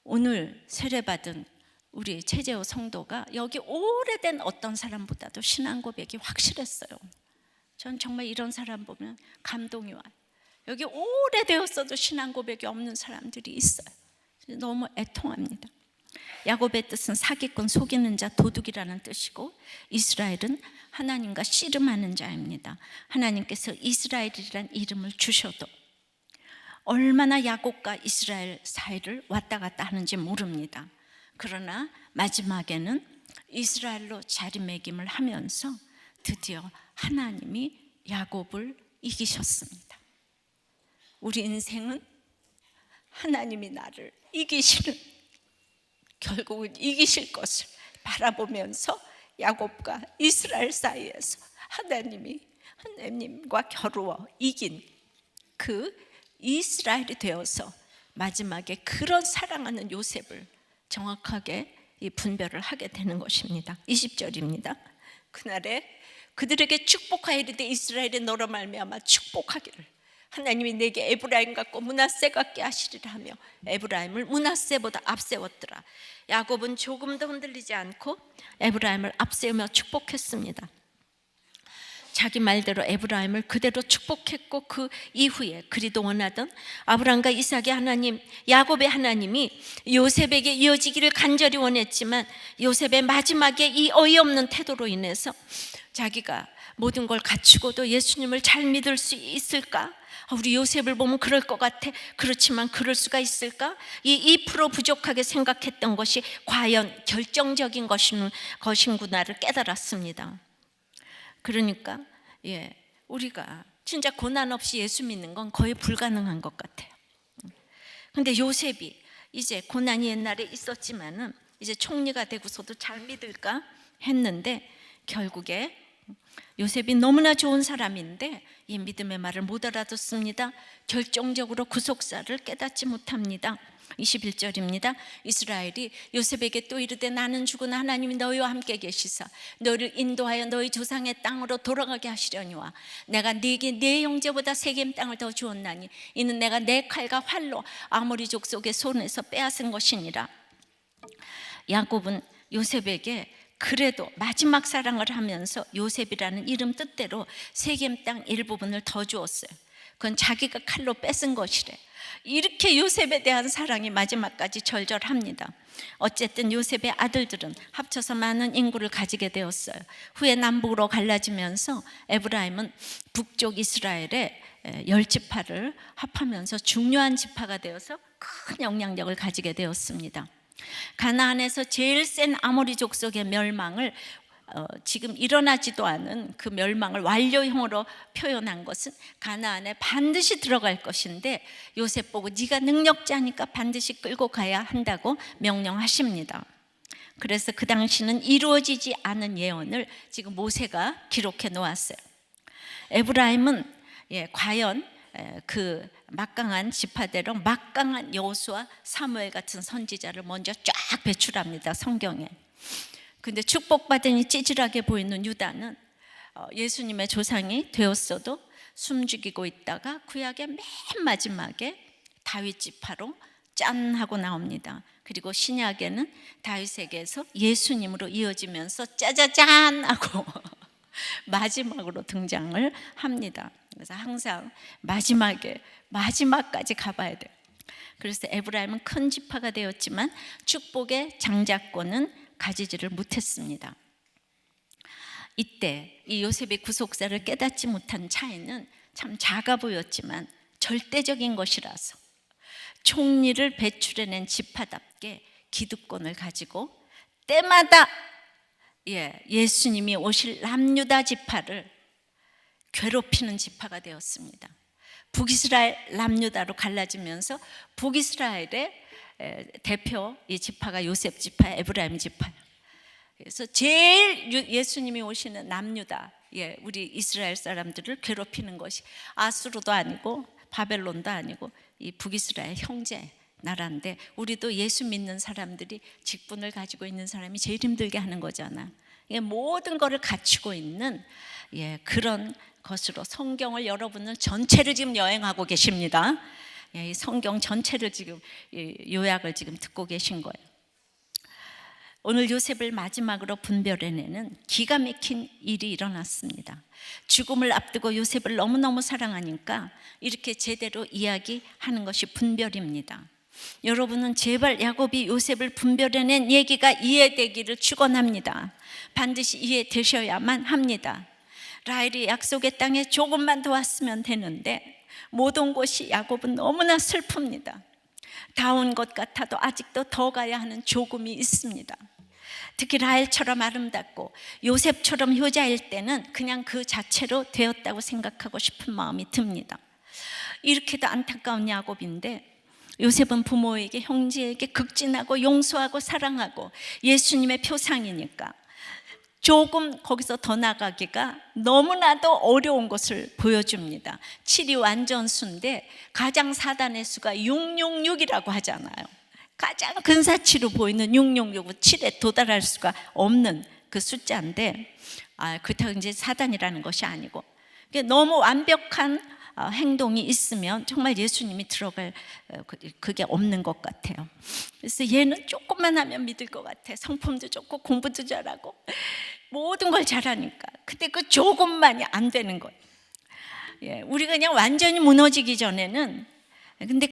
오늘 세례받은 우리 최재호 성도가 여기 오래된 어떤 사람보다도 신앙 고백이 확실했어요. 전 정말 이런 사람 보면 감동이 와요. 여기 오래되었어도 신앙 고백이 없는 사람들이 있어요. 너무 애통합니다. 야곱의 뜻은 사기꾼, 속이는 자, 도둑이라는 뜻이고 이스라엘은 하나님과 씨름하는 자입니다. 하나님께서 이스라엘이라는 이름을 주셔도 얼마나 야곱과 이스라엘 사이를 왔다 갔다 하는지 모릅니다. 그러나 마지막에는 이스라엘로 자리매김을 하면서 드디어 하나님이 야곱을 이기셨습니다. 우리 인생은 하나님이 나를 이기시는, 결국은 이기실 것을 바라보면서 야곱과 이스라엘 사이에서 하나님과 겨루어 이긴 그 이스라엘이 되어서 마지막에 그런 사랑하는 요셉을 정확하게 이 분별을 하게 되는 것입니다. 20절입니다. 그날에 그들에게 축복하여 이르되 이스라엘의 너로 말미암아 축복하기를 하나님이 내게 에브라임 같고 므낫세 같게 하시리라 하며 에브라임을 므낫세보다 앞세웠더라. 야곱은 조금도 흔들리지 않고 에브라임을 앞세우며 축복했습니다. 자기 말대로 에브라임을 그대로 축복했고 그 이후에 그리도 원하던 아브라함과 이삭의 하나님, 야곱의 하나님이 요셉에게 이어지기를 간절히 원했지만 요셉의 마지막에 이 어이없는 태도로 인해서 자기가 모든 걸 갖추고도 예수님을 잘 믿을 수 있을까? 우리 요셉을 보면 그럴 것 같아. 그렇지만 그럴 수가 있을까? 이 2% 부족하게 생각했던 것이 과연 결정적인 것인구나를 깨달았습니다. 그러니까 우리가 진짜 고난 없이 예수 믿는 건 거의 불가능한 것 같아요. 근데 요셉이 이제 고난이 옛날에 있었지만은 이제 총리가 되고서도 잘 믿을까 했는데, 결국에 요셉이 너무나 좋은 사람인데 이 믿음의 말을 못 알아듣습니다. 결정적으로 구속사를 깨닫지 못합니다. 21절입니다. 이스라엘이 요셉에게 또 이르되 나는 죽으나 하나님이 너희와 함께 계시사 너를 인도하여 너희 조상의 땅으로 돌아가게 하시려니와 내가 네게 네 형제보다 세겜 땅을 더 주었나니 이는 내가 내 칼과 활로 아모리 족속의 손에서 빼앗은 것이니라. 야곱은 요셉에게 그래도 마지막 사랑을 하면서 요셉이라는 이름 뜻대로 세겜 땅 일부분을 더 주었어요. 그건 자기가 칼로 뺏은 것이래. 이렇게 요셉에 대한 사랑이 마지막까지 절절합니다. 어쨌든 요셉의 아들들은 합쳐서 많은 인구를 가지게 되었어요. 후에 남북으로 갈라지면서 에브라임은 북쪽 이스라엘의 10지파를 합하면서 중요한 지파가 되어서 큰 영향력을 가지게 되었습니다. 가나안에서 제일 센 아모리 족속의 멸망을 지금 일어나지도 않은 그 멸망을 완료형으로 표현한 것은 가나안에 반드시 들어갈 것인데 요셉 보고 네가 능력자니까 반드시 끌고 가야 한다고 명령하십니다. 그래서 그 당시는 이루어지지 않은 예언을 지금 모세가 기록해 놓았어요. 에브라임은 과연 그 막강한 지파대로 막강한 여호수아, 사무엘 같은 선지자를 먼저 쫙 배출합니다, 성경에. 근데 축복받으니 찌질하게 보이는 유다는 예수님의 조상이 되었어도 숨죽이고 있다가 구약의 맨 마지막에 다윗 지파로 짠 하고 나옵니다. 그리고 신약에는 다윗에게서 예수님으로 이어지면서 짜자잔 하고 마지막으로 등장을 합니다. 그래서 항상 마지막까지 가봐야 돼요. 그래서 에브라임은 큰 지파가 되었지만 축복의 장자권은 가지지를 못했습니다. 이때 이 요셉의 구속사를 깨닫지 못한 차이는 참 작아 보였지만 절대적인 것이라서 총리를 배출해낸 지파답게 기득권을 가지고 때마다 예수님이 오실 남유다 지파를 괴롭히는 지파가 되었습니다. 북이스라엘 남유다로 갈라지면서 북이스라엘의 대표 이 지파가 요셉 지파, 에브라임 지파예요. 그래서 제일 예수님이 오시는 남유다, 우리 이스라엘 사람들을 괴롭히는 것이 아수르도 아니고 바벨론도 아니고 이 북이스라엘 형제 나라인데, 우리도 예수 믿는 사람들이 직분을 가지고 있는 사람이 제일 힘들게 하는 거잖아. 모든 것을 갖추고 있는 그런 것으로 성경을 여러분은 전체를 지금 여행하고 계십니다. 이 성경 전체를 지금 요약을 지금 듣고 계신 거예요. 오늘 요셉을 마지막으로 분별해내는 기가 막힌 일이 일어났습니다. 죽음을 앞두고 요셉을 너무너무 사랑하니까 이렇게 제대로 이야기하는 것이 분별입니다. 여러분은 제발 야곱이 요셉을 분별해낸 얘기가 이해되기를 축원합니다. 반드시 이해되셔야만 합니다. 라헬이 약속의 땅에 조금만 더 왔으면 되는데 못 온 곳이 야곱은 너무나 슬픕니다. 다 온 것 같아도 아직도 더 가야 하는 조금이 있습니다. 특히 라헬처럼 아름답고 요셉처럼 효자일 때는 그냥 그 자체로 되었다고 생각하고 싶은 마음이 듭니다. 이렇게도 안타까운 야곱인데 요셉은 부모에게, 형제에게 극진하고 용서하고 사랑하고 예수님의 표상이니까 조금 거기서 더 나가기가 너무나도 어려운 것을 보여줍니다. 7이 완전수인데 가장 사단의 수가 666이라고 하잖아요. 가장 근사치로 보이는 666은 7에 도달할 수가 없는 그 숫자인데, 그렇다고 이제 사단이라는 것이 아니고 너무 완벽한 행동이 있으면 정말 예수님이 들어갈 그게 없는 것 같아요. 그래서 얘는 조금만 하면 믿을 것 같아. 성품도 좋고 공부도 잘하고 모든 걸 잘하니까. 근데 그 조금만이 안 되는 거예요. 우리가 그냥 완전히 무너지기 전에는, 근데